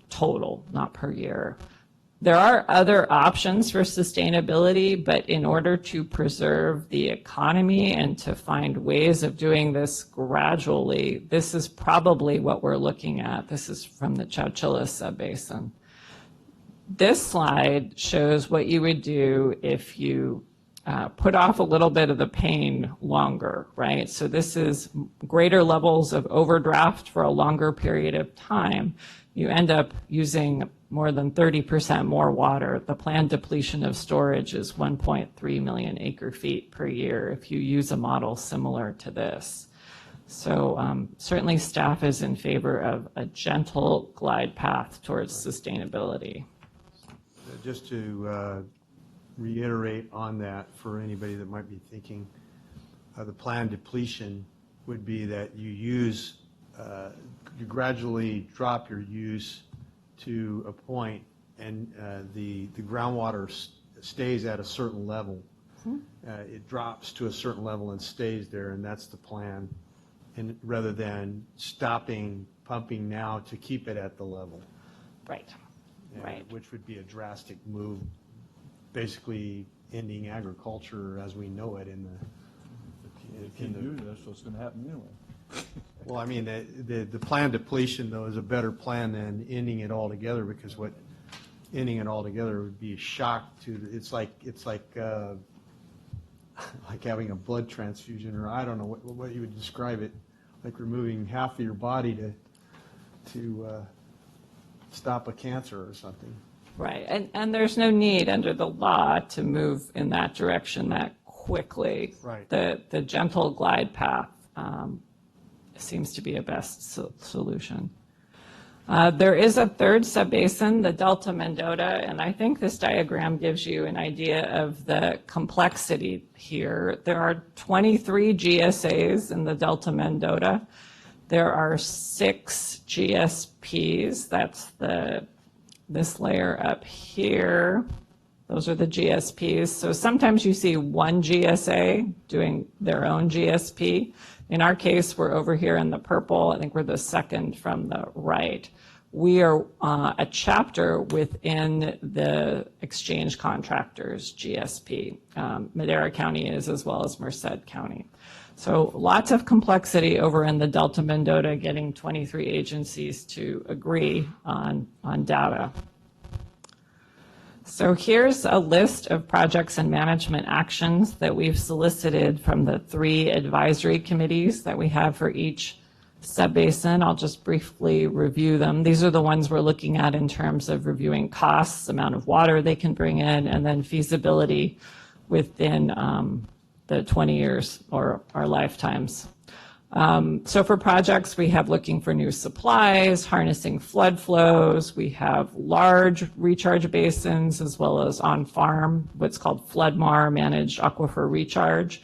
total, not per year. There are other options for sustainability, but in order to preserve the economy and to find ways of doing this gradually, this is probably what we're looking at. This is from the Chowchilla Subbasin. This slide shows what you would do if you put off a little bit of the pain longer, right? So this is greater levels of overdraft for a longer period of time. You end up using more than 30% more water. The planned depletion of storage is 1.3 million acre feet per year if you use a model similar to this. So certainly staff is in favor of a gentle glide path towards sustainability. Just to reiterate on that for anybody that might be thinking, the planned depletion would be that you gradually drop your use to a point, and the groundwater stays at a certain level. It drops to a certain level and stays there, and that's the plan. And rather than stopping pumping now to keep it at the level. Right. Right. Which would be a drastic move, basically ending agriculture as we know it in the. Keep doing this, what's going to happen anyway? Well, I mean, the planned depletion though is a better plan than ending it altogether, because what ending it altogether would be a shock to. It's like having a blood transfusion, or I don't know what you would describe it, like removing half of your body to stop a cancer or something. Right, and there's no need under the law to move in that direction that quickly. Right. The gentle glide path seems to be a best solution. There is a third subbasin, the Delta Mendota, and I think this diagram gives you an idea of the complexity here. There are 23 GSAs in the Delta Mendota. There are 6 GSPs. That's this layer up here. Those are the GSPs. So sometimes you see one GSA doing their own GSP. In our case, we're over here in the purple. I think we're the second from the right. We are a chapter within the exchange contractors GSP. Madera County is, as well as Merced County. So lots of complexity over in the Delta Mendota, getting 23 agencies to agree on data. So here's a list of projects and management actions that we've solicited from the 3 advisory committees that we have for each subbasin. I'll just briefly review them. These are the ones we're looking at in terms of reviewing costs, amount of water they can bring in, and then feasibility within the 20 years or our lifetimes. So for projects, we have looking for new supplies, harnessing flood flows. We have large recharge basins as well as on-farm, what's called FloodMAR, managed aquifer recharge.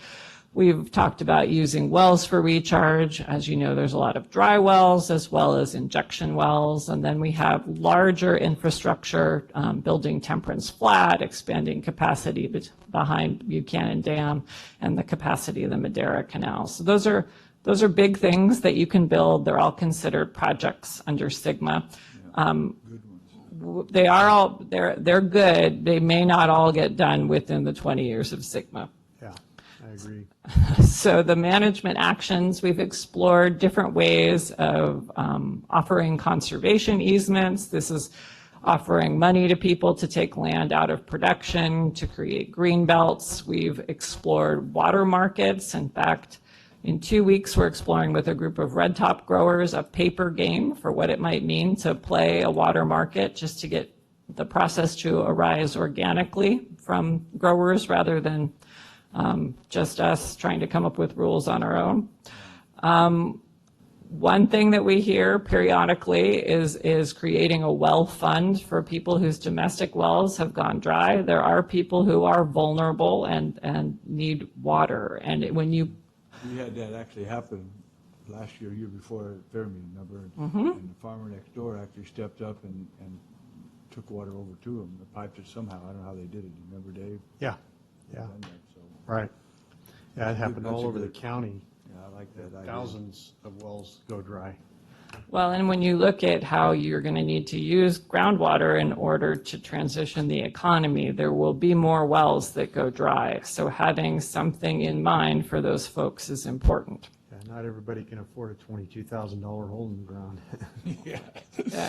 We've talked about using wells for recharge. As you know, there's a lot of dry wells as well as injection wells. And then we have larger infrastructure, building Temperance Flat, expanding capacity behind Buchanan Dam, and the capacity of the Madera Canal. So those are big things that you can build. They're all considered projects under SIGMA. They are all, they're good. They may not all get done within the 20 years of SIGMA. Yeah, I agree. So the management actions, we've explored different ways of offering conservation easements. This is offering money to people to take land out of production, to create green belts. We've explored water markets. In fact, in 2 weeks, we're exploring with a group of red top growers a paper game for what it might mean to play a water market, just to get the process to arise organically from growers rather than just us trying to come up with rules on our own. One thing that we hear periodically is creating a well fund for people whose domestic wells have gone dry. There are people who are vulnerable and need water. And when you We had that actually happen last year before at fair meeting, remember? And the farmer next door actually stepped up and took water over to him. They piped it somehow. I don't know how they did it. You remember, Dave? Yeah, yeah, Done that, so. right. Yeah, it happened That's all a over the good- county. Yeah, I like that idea. Thousands of wells go dry. Well, and when you look at how you're going to need to use groundwater in order to transition the economy, there will be more wells that go dry. So having something in mind for those folks is important. Yeah, not everybody can afford a $22,000 hole in the ground.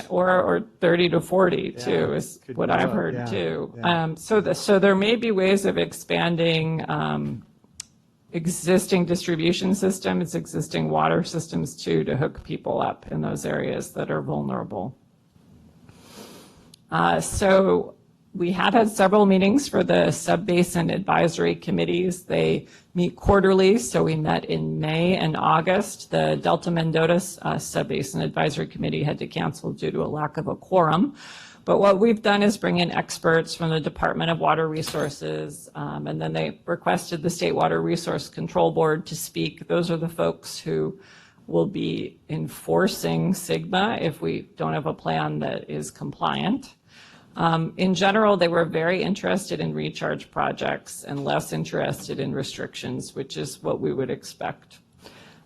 Or 30 to 40 too, Yeah, is could what go I've up, heard yeah, too. yeah. So there may be ways of expanding existing distribution systems, existing water systems too, to hook people up in those areas that are vulnerable. So we have had several meetings for the sub-basin advisory committees. They meet quarterly, so we met in May and August. The Delta Mendota sub-basin advisory committee had to cancel due to a lack of a quorum. But what we've done is bring in experts from the Department of Water Resources, and then they requested the State Water Resource Control Board to speak. Those are the folks who will be enforcing SIGMA if we don't have a plan that is compliant. In general, they were very interested in recharge projects and less interested in restrictions, which is what we would expect.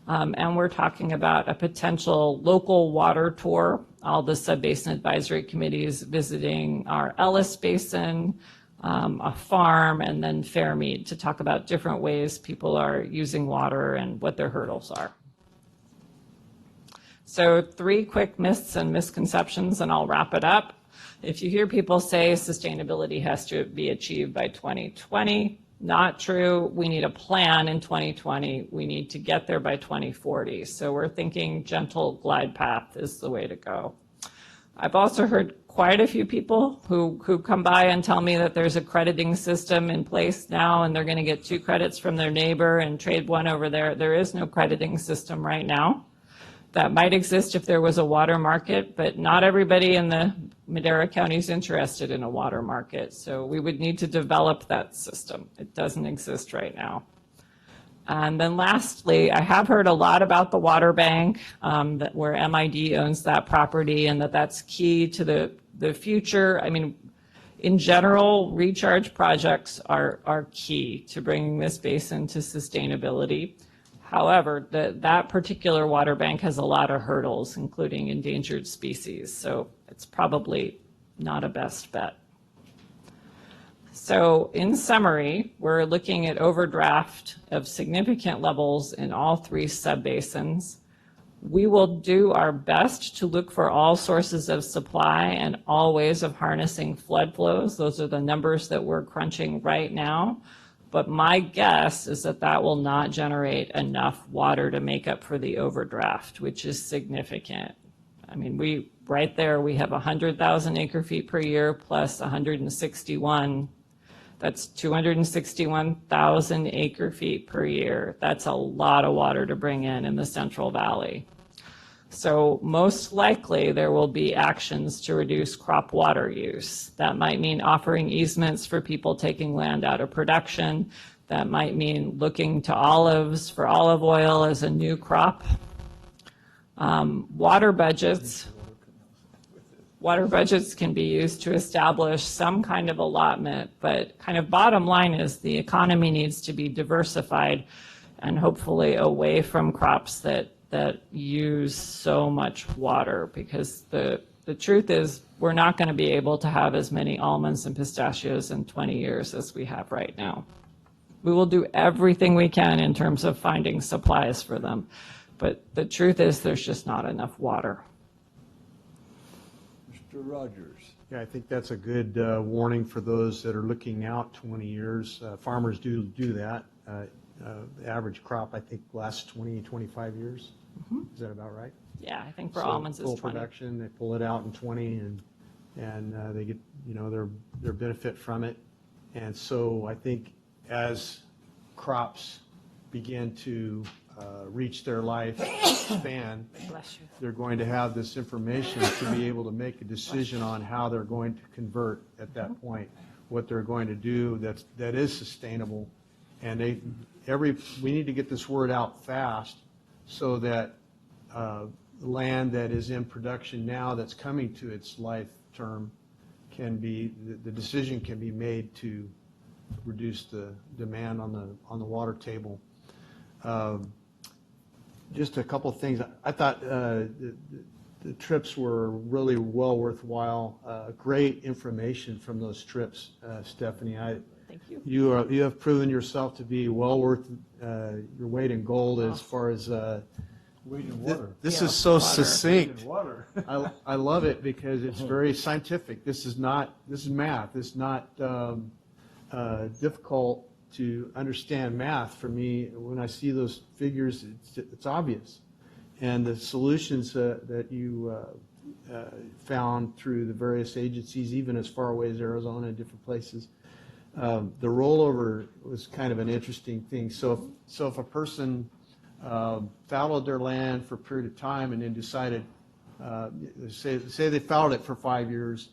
And we're talking about a potential local water tour, all the sub-basin advisory committees visiting our Ellis Basin, a farm, and then Fairmead to talk about different ways people are using water and what their hurdles are. So 3 quick myths and misconceptions, and I'll wrap it up. If you hear people say sustainability has to be achieved by 2020, not true. We need a plan in 2020. We need to get there by 2040. So we're thinking gentle glide path is the way to go. I've also heard quite a few people who come by and tell me that there's a crediting system in place now and they're going to get 2 credits from their neighbor and trade one over there. There is no crediting system right now. that might exist if there was a water market, but not everybody in the Madera County is interested in a water market. So we would need to develop that system. It doesn't exist right now. And then lastly, I have heard a lot about the water bank, where MID owns that property, and that's key to the future. I mean, in general, recharge projects are key to bringing this basin to sustainability. However, that particular water bank has a lot of hurdles, including endangered species, so it's probably not a best bet. So in summary, we're looking at overdraft of significant levels in all three subbasins. We will do our best to look for all sources of supply and all ways of harnessing flood flows. Those are the numbers that we're crunching right now. But my guess is that that will not generate enough water to make up for the overdraft, which is significant. I mean, right there, we have 100,000 acre feet per year plus 161. That's 261,000 acre feet per year. That's a lot of water to bring in the Central Valley. So most likely there will be actions to reduce crop water use. That might mean offering easements for people taking land out of production. That might mean looking to olives for olive oil as a new crop. Water budgets can be used to establish some kind of allotment, but kind of bottom line is the economy needs to be diversified and hopefully away from crops that use so much water, because the truth is we're not going to be able to have as many almonds and pistachios in 20 years as we have right now. We will do everything we can in terms of finding supplies for them, but the truth is there's just not enough water. Mr. Rogers. Yeah, I think that's a good warning for those that are looking out 20 years. Farmers do that. The average crop, I think, lasts 20, 25 years. Is that about right? Yeah, I think for So almonds it's full 20. production, they pull it out in 20, and they get, their benefit from it. And so I think as crops begin to reach their life span, Bless you. they're going to have this information to be able to make a decision on how they're going to convert at that point, what they're going to do that is sustainable. And we need to get this word out fast so that land that is in production now that's coming to its life term the decision can be made to reduce the demand on the water table. Just a couple of things. I thought the trips were really well worthwhile. Great information from those trips, Stephanie. Thank you. You have proven yourself to be well worth your weight in gold as far as Weight in water. this is so succinct. In water. I love it because it's very scientific. This is math. It's not difficult to understand math for me. When I see those figures, it's obvious. And the solutions that you found through the various agencies, even as far away as Arizona and different places, the rollover was kind of an interesting thing. So if a person fallowed their land for a period of time and then decided, say they fallowed it for 5 years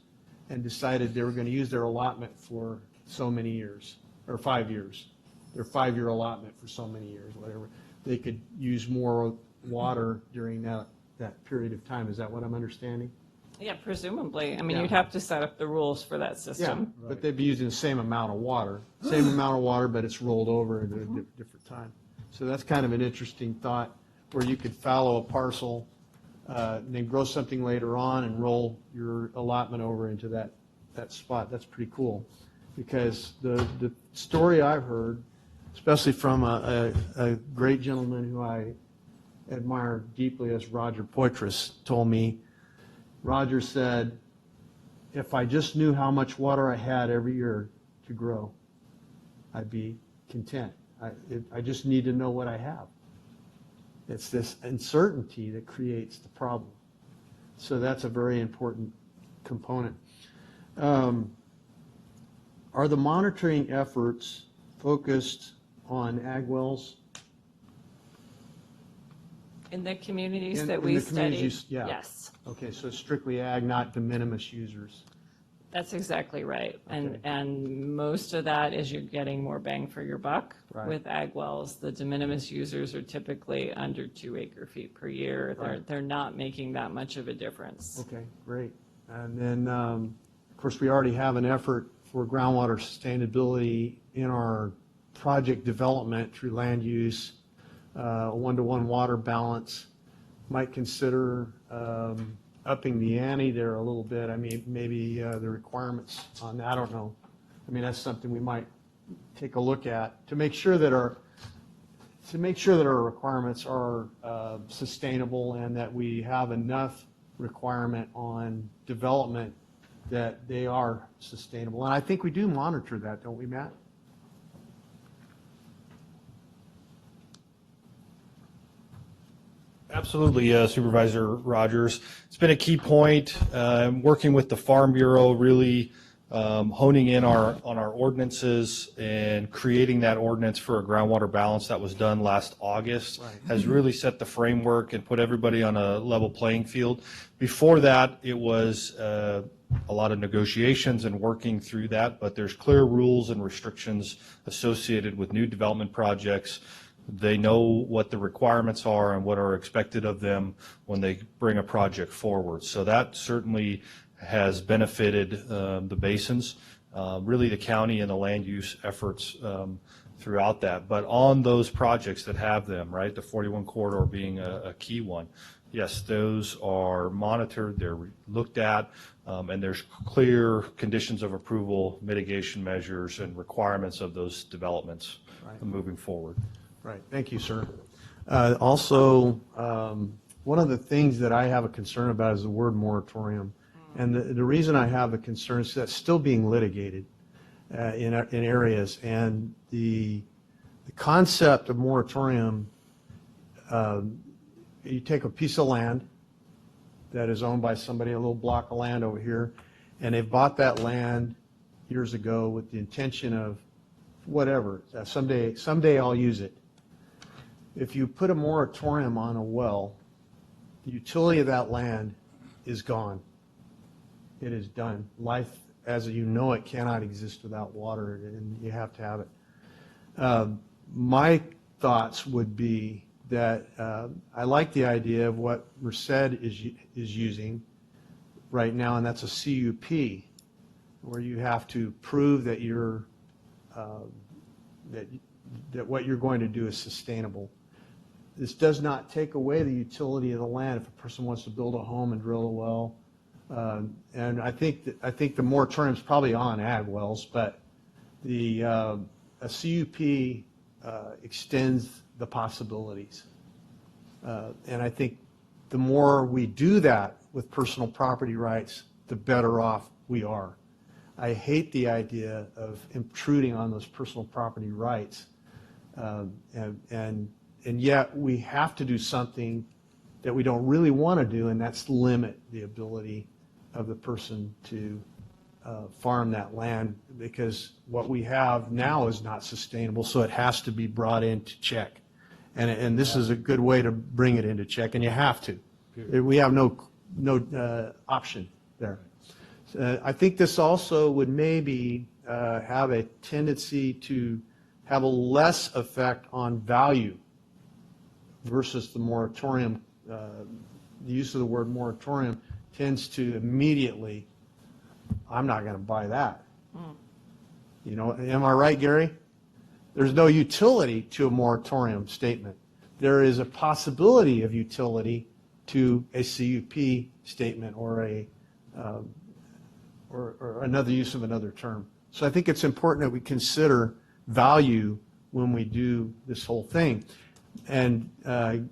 and decided they were going to use their allotment for so many years, or 5 years, their 5-year allotment for so many years, whatever, they could use more water during that period of time. Is that what I'm understanding? Yeah, presumably. I mean, Yeah. you'd have to set up the rules for that Yeah, system. but they'd be using the same amount of water, but it's rolled over at a different time. So that's kind of an interesting thought, where you could fallow a parcel, and then grow something later on and roll your allotment over into that spot. That's pretty cool, because the story I've heard, especially from a great gentleman who I admire deeply as Roger Poitras, told me, Roger said, if I just knew how much water I had every year to grow, I'd be content. I just need to know what I have. It's this uncertainty that creates the problem. So that's a very important component. Are the monitoring efforts focused on ag wells? In the communities In- that in we the study, communities, yeah. yes. Okay, so it's strictly ag, not de minimis users. That's exactly right. And, Okay. and most of that is you're getting more bang for your buck. Right. With ag wells, the de minimis users are typically under 2 acre-feet per year. Right. They're not making that much of a difference. Okay, great. And then, of course, we already have an effort for groundwater sustainability in our project development through land use, a one-to-one water balance. Might consider upping the ante there a little bit. I mean, maybe the requirements on that, I don't know. I mean, that's something we might take a look at to make sure that our requirements are sustainable and that we have enough requirement on development that they are sustainable. And I think we do monitor that, don't we, Matt? Absolutely, Supervisor Rogers. It's been a key point, working with the Farm Bureau, really honing in on our ordinances and creating that ordinance for a groundwater balance that was done last August Right. has really set the framework and put everybody on a level playing field. Before that, it was a lot of negotiations and working through that, but there's clear rules and restrictions associated with new development projects. They know what the requirements are and what are expected of them when they bring a project forward. So that certainly has benefited the basins, really the county and the land use efforts throughout that. But on those projects that have them, right, the 41 corridor being a key one, yes, those are monitored, they're looked at, and there's clear conditions of approval, mitigation measures, and requirements of those developments moving forward. Right, thank you, sir. Also, one of the things that I have a concern about is the word moratorium. And the reason I have a concern is that's still being litigated in areas. And the concept of moratorium, you take a piece of land that is owned by somebody, a little block of land over here, and they bought that land years ago with the intention of whatever, someday I'll use it. If you put a moratorium on a well, the utility of that land is gone. It is done. Life as you know it cannot exist without water, and you have to have it. My thoughts would be that I like the idea of what Merced is using right now, and that's a CUP, where you have to prove that you're that what you're going to do is sustainable. This does not take away the utility of the land if a person wants to build a home and drill a well. And I think the moratorium is probably on ag wells, but a CUP extends the possibilities. And I think the more we do that with personal property rights, the better off we are. I hate the idea of intruding on those personal property rights. And yet we have to do something that we don't really want to do, and that's limit the ability of the person to farm that land, because what we have now is not sustainable, so it has to be brought into check. And this is a good way to bring it into check, and you have to. We have no option there. I think this also would maybe have a tendency to have a less effect on value versus the moratorium. The use of the word moratorium tends to immediately, I'm not going to buy that. You know, am I right, Gary? There's no utility to a moratorium statement. There is a possibility of utility to a CUP statement or another use of another term. So I think it's important that we consider value when we do this whole thing. And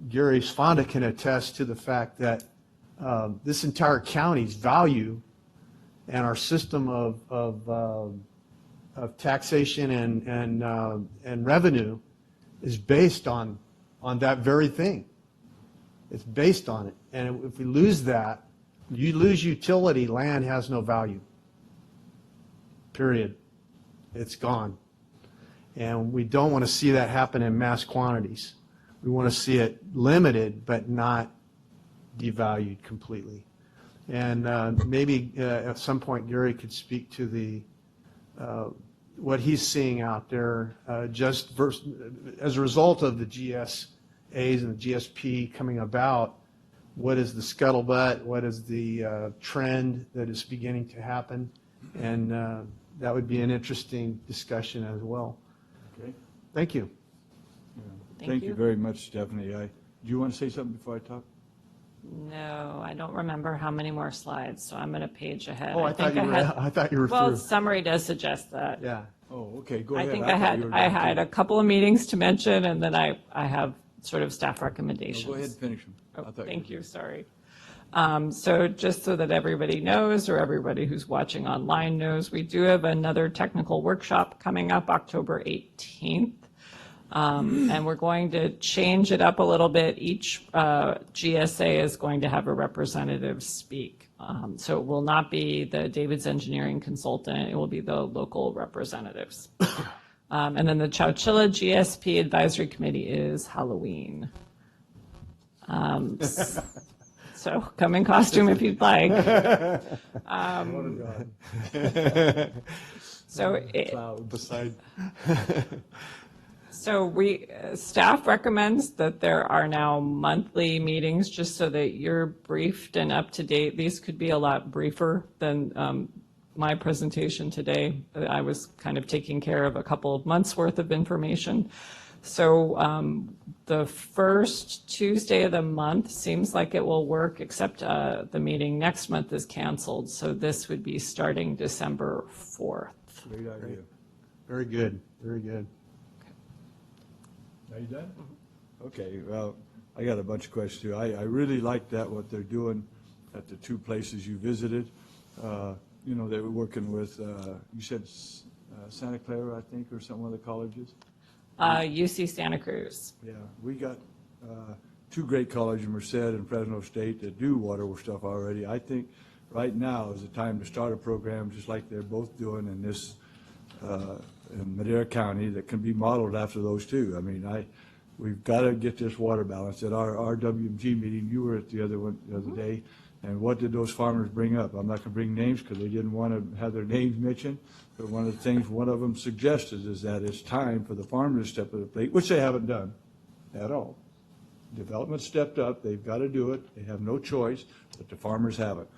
Gary Sfonda can attest to the fact that this entire county's value and our system of taxation and revenue is based on that very thing. It's based on it. And if we lose that, you lose utility, land has no value. Period. It's gone. And we don't want to see that happen in mass quantities. We want to see it limited, but not devalued completely. And maybe at some point Gary could speak to the what he's seeing out there as a result of the GSAs and the GSP coming about. What is the scuttlebutt? What is the trend that is beginning to happen? And that would be an interesting discussion as well. Okay. Thank you. Thank you very much, Stephanie. Do you want to say something before I talk? No, I don't remember how many more slides, so I'm going to page ahead. Oh, I thought you were Well, through. summary does suggest that. Yeah. Oh, okay, go I ahead. think thought you were I done, had too. a couple of meetings to mention, and then I have sort of staff No, recommendations. go ahead and finish them. Oh, I thought thank were you, sorry. So just so that everybody knows, or everybody who's watching online knows, we do have another technical workshop coming up October 18th. And we're going to change it up a little bit. Each GSA is going to have a representative speak. So it will not be the David's engineering consultant, it will be the local representatives. And then the Chowchilla GSP Advisory Committee is Halloween. So come in costume if you'd like. So staff recommends that there are now monthly meetings, just so that you're briefed and up to date. These could be a lot briefer than my presentation today. I was kind of taking care of a couple of months worth of information. So the first Tuesday of the month seems like it will work, except the meeting next month is canceled. So this would be starting December 4th. Great idea. Very good. Very good. Are you done? Okay, well, I got a bunch of questions too. I really like that, what they're doing at the two places you visited. You know, they were working with, you said Santa Clara, I think, or some of the colleges? UC Santa Cruz. Yeah, we got two great colleges, Merced and Fresno State, that do water stuff already. I think right now is the time to start a program just like they're both doing in this in Madera County that can be modeled after those two. I mean, we've got to get this water balance. At our RWMG meeting, you were at the other one the other day, and what did those farmers bring up? I'm not going to bring names because they didn't want to have their names mentioned, but one of the things one of them suggested is that it's time for the farmers to step up to the plate, which they haven't done at all. Development stepped up. They've got to do it. They have no choice, but the farmers haven't.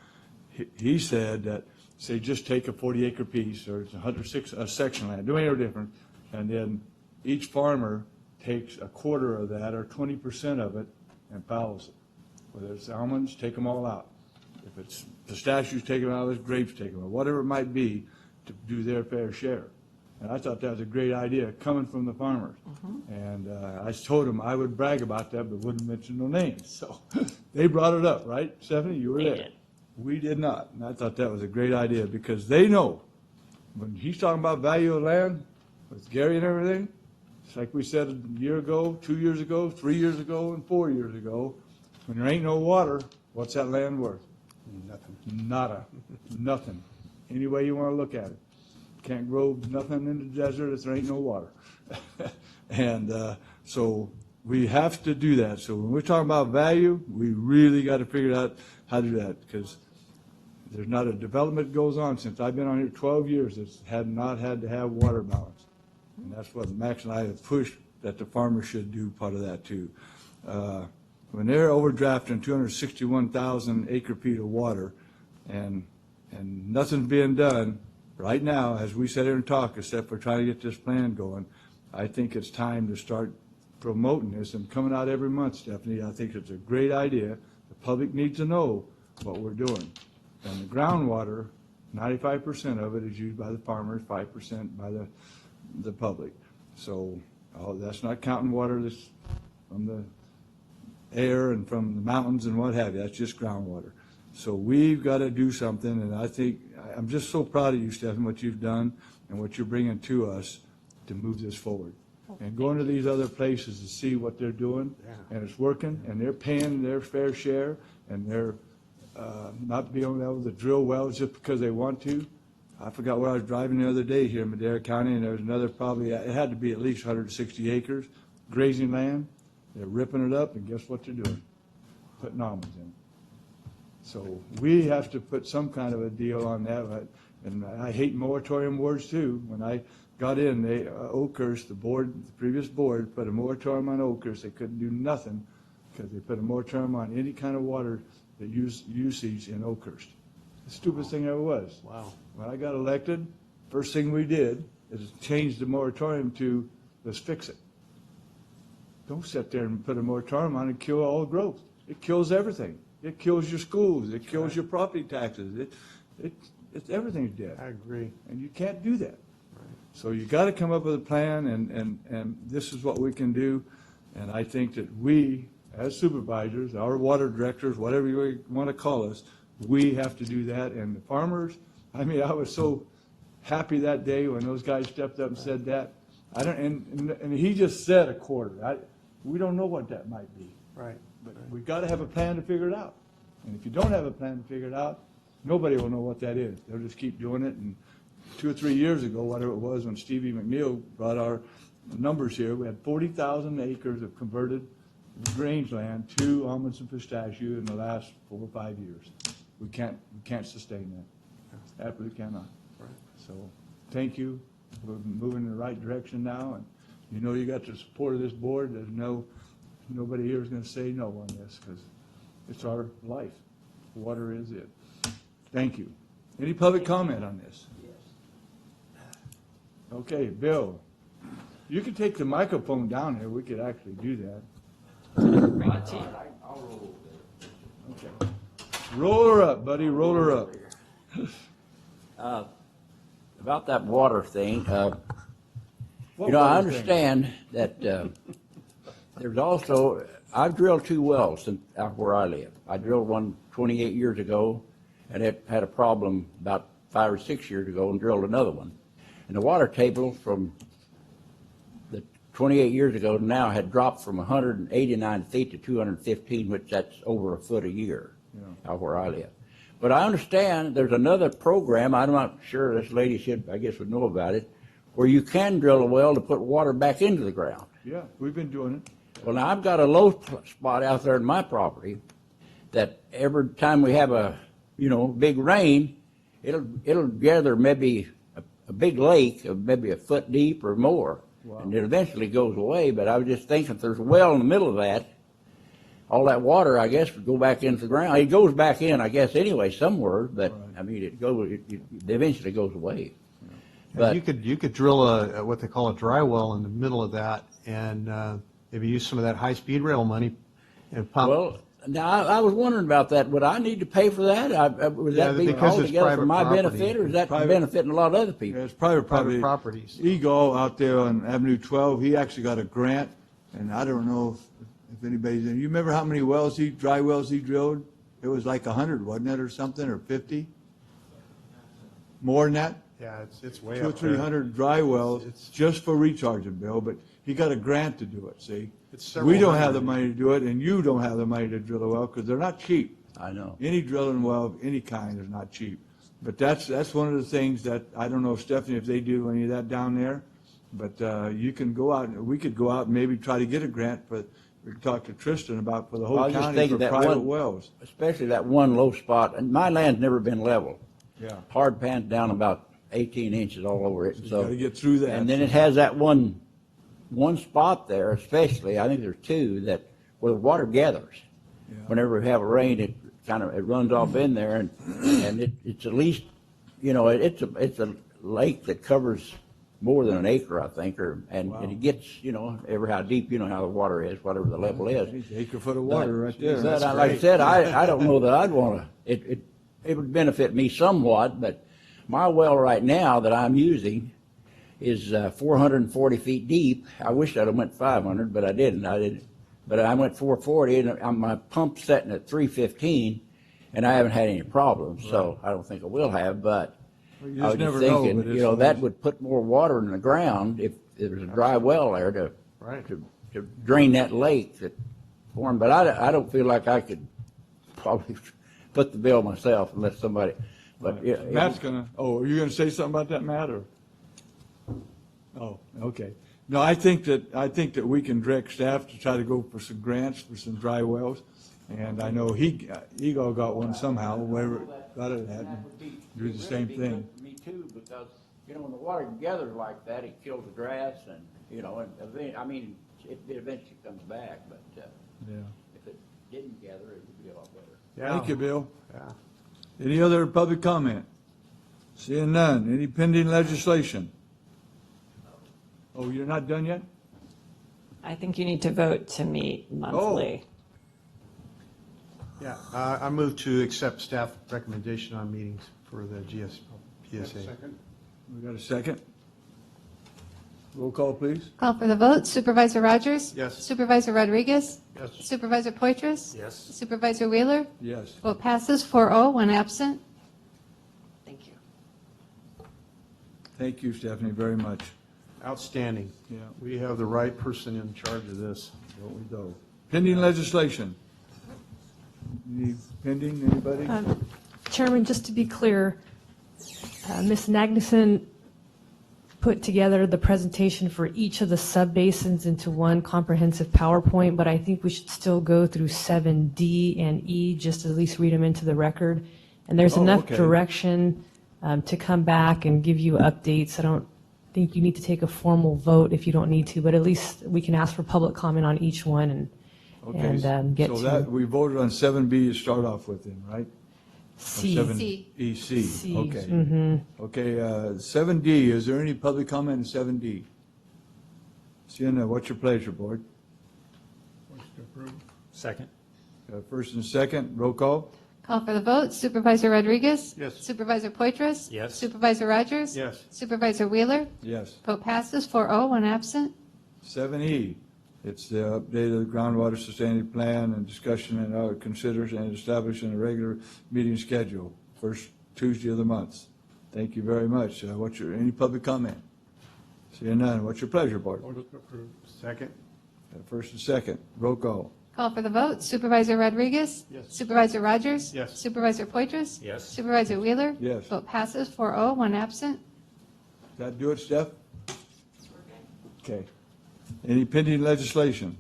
He said that, say, just take a 40-acre piece, or it's 106 section land, do anything different, and then each farmer takes a quarter of that or 20% of it and fallows it. Whether it's almonds, take them all out. If it's pistachios, take them out. If it's grapes, take them out. Whatever it might be, to do their fair share. And I thought that was a great idea coming from the farmers. And I told them I would brag about that, but wouldn't mention no names. So they brought it up, right, Stephanie? You were there. did. We did not. And I thought that was a great idea because they know when he's talking about value of land with Gary and everything, it's like we said a year ago, 2 years ago, 3 years ago, and 4 years ago, when there ain't no water, what's that land worth? Nothing. Nada. Nothing. Any way you want to look at it. Can't grow nothing in the desert if there ain't no water. And so we have to do that. So when we're talking about value, we really got to figure out how to do that because there's not a development goes on since I've been on here 12 years that's had not had to have water balance. And that's what Max and I have pushed that the farmers should do part of that too. When they're overdrafting 261,000 acre feet of water and nothing's being done right now, as we sit here and talk, except for trying to get this plan going, I think it's time to start promoting this and coming out every month, Stephanie. I think it's a great idea. The public needs to know what we're doing. And the groundwater, 95% of it is used by the farmers, 5% by the public. So that's not counting water that's from the air and from the mountains and what have you. That's just groundwater. So we've got to do something, and I think I'm just so proud of you, Stephen, what you've done and what you're bringing to us to move this forward. And going to these other places to see what they're doing, and it's working, and they're paying their fair share, and they're not being able to drill wells just because they want to. I forgot where I was driving the other day here in Madera County, and there was another probably, it had to be at least 160 acres, grazing land. They're ripping it up, and guess what they're doing? Putting almonds in it. So we have to put some kind of a deal on that. And I hate moratorium boards too. When I got in, Oakhurst, the previous board, put a moratorium on Oakhurst. They couldn't do nothing because they put a moratorium on any kind of water that usage in Oakhurst. The stupidest thing ever was. Wow. When I got elected, first thing we did is change the moratorium to let's fix it. Don't sit there and put a moratorium on and kill all the growth. It kills everything. It kills your schools. It kills your property taxes. It's everything's dead. I agree. And you can't do that. So you got to come up with a plan, and this is what we can do. And I think that we, as supervisors, our water directors, whatever you want to call us, we have to do that. And the farmers, I mean, I was so happy that day when those guys stepped up and said that. And he just said a quarter. We don't know what that might be. Right. But we've got to have a plan to figure it out. And if you don't have a plan to figure it out, nobody will know what that is. They'll just keep doing it. And 2 or 3 years ago, whatever it was, when Stevie McNeil brought our numbers here, we had 40,000 acres of converted rangeland to almonds and pistachio in the last 4 or 5 years. We can't sustain that. Absolutely cannot. So thank you. We're moving in the right direction now, and you got the support of this board. There's nobody here is going to say no on this because it's our life. Water is it. Thank you. Any public comment on this? Okay, Bill, you can take the microphone down here. We could actually do that. Bring a tea. Okay. Roll her up, buddy. Roll her up. About that water thing, What I water thing? understand that there's also, I've drilled 2 wells out where I live. I drilled one 28 years ago, and it had a problem about 5 or 6 years ago, and drilled another one. And the water table from the 28 years ago to now had dropped from 189 feet to 215, which that's over a foot a year out where I live. But I understand there's another program, I'm not sure this lady would know about it, where you can drill a well to put water back into the ground. Yeah, we've been doing it. Well, now I've got a low spot out there in my property that every time we have a, big rain, it'll gather maybe a big lake of maybe a foot deep or more. Wow. And it eventually goes away, but I was just thinking if there's a well in the middle of that, all that water, I guess, would go back into the ground. It goes back in, I guess, anyway, somewhere, but, Right. I mean, it eventually goes away. And But you could drill what they call a dry well in the middle of that, and maybe use some of that high-speed rail money and pump. well, now, I was wondering about that. Would I need to pay for that? Would Yeah, that be because it's altogether for private my property. benefit, or is that Private- benefiting a lot of other people? Yeah, it's private Private property. properties. Eagle out there on Avenue 12, he actually got a grant, and I don't know if anybody's in. You remember how many dry wells he drilled? It was like 100, wasn't it, or something, or 50? More than that? Yeah, it's way 200 or up there. 300 dry wells It's- just for recharging, Bill, but he got a grant to do it, see? It's several We don't have hundred. the money to do it, and you don't have the money to drill a well, because they're not cheap. I know. Any drilling well of any kind is not cheap. But that's one of the things that, I don't know, Stephanie, if they do any of that down there, but you can go out, we could go out and maybe try to get a grant, but we could talk to Tristan about for the I whole was just county thinking for that private one- wells. Especially that one low spot, and my land's never been level. Yeah. Hard pan down about 18 inches all over it. You So gotta get through that. And then it has that one spot there, especially, I think there's 2, that where the water gathers. Yeah. Whenever we have a rain, it runs off in there, and it's at least, it's a lake that covers more than an acre, I think, and it gets, ever how deep, how the water is, whatever the level is. It's an acre foot of water right there. But That's like I great. said, I don't know that I'd want to, it would benefit me somewhat, but my well right now that I'm using is 440 feet deep. I wish I'd have went 500, but I didn't. But I went 440, and my pump's setting at 315, and I haven't had any problems, so I don't think I will have, but Well, you I just was just never know, thinking, but it's that nice. would put more water in the ground if there's a dry well there to Right. to drain that lake that formed. But I don't feel like I could probably put the bill myself unless somebody, but yeah. Matt's gonna, are you gonna say something about that, Matt, or? Oh, okay. No, I think that we can direct staff to try to go for some grants for some dry wells. And I know Eagle got one somehow, wherever it got it at, and do the same thing. Me too, because, when the water gathers like that, it kills the grass and, it eventually comes back, but, Yeah. if it didn't gather, it would be a lot better. Thank you, Bill. Yeah. Any other public comment? Seeing none. Any pending legislation? Oh, you're not done yet? I think you need to vote to meet monthly. Yeah, I move to accept staff recommendation on meetings for the PSA. Second? We got a second? Roll call, please. Call for the vote. Supervisor Rogers? Yes. Supervisor Rodriguez? Yes. Supervisor Poitras? Yes. Supervisor Wheeler? Yes. Vote passes 4-0, one absent. Thank you. Thank you, Stephanie, very much. Outstanding. Yeah. We have the right person in charge of this. Don't we go. Pending legislation. Any pending, anybody? Chairman, just to be clear, Ms. Magnuson put together the presentation for each of the subbasins into one comprehensive PowerPoint, but I think we should still go through 7D and E, just to at least read them into the record. And there's Oh, enough okay. direction to come back and give you updates. I don't think you need to take a formal vote if you don't need to, but at least we can ask for public comment on each one and get So to that, we voted on 7B to start off with then, right? Or C. 7EC, C. okay. Mhm. Okay, 7D, is there any public comment in 7D? Sienna, what's your pleasure, board? Motion to approve. Second. First and second, roll call? Call for the vote. Supervisor Rodriguez? Yes. Supervisor Poitras? Yes. Supervisor Rogers? Yes. Supervisor Wheeler? Yes. Vote passes 4-0, one absent. 7E, it's the update of the groundwater sustaining plan and discussion and considers and establishing a regular meeting schedule, first Tuesday of the month. Thank you very much. Any public comment? Seeing none, what's your pleasure, board? Motion to approve. Second? First and second, roll call. Call for the vote. Supervisor Rodriguez? Yes. Supervisor Rogers? Yes. Supervisor Poitras? Yes. Supervisor Wheeler? Yes. Vote passes 4-0, one absent. Does that do it, Steph? Okay. Any pending legislation?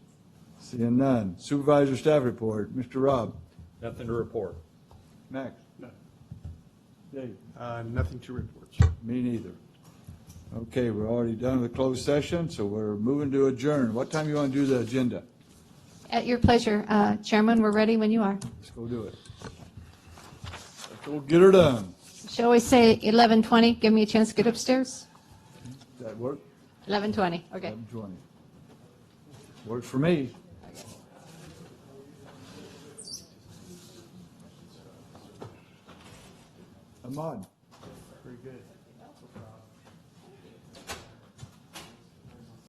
Seeing none. Supervisor staff report, Mr. Rob. Nothing to report. Max. No. Dave. Nothing to report, sir. Me neither. Okay, we're already done with the closed session, so we're moving to adjourn. What time you want to do the agenda? At your pleasure, Chairman, we're ready when you are. Let's go do it. Let's go get her done. Shall we say 11:20? Give me a chance to get upstairs. Does that work? 11:20, okay. 11:20. Works for me. Ahmad. Very good.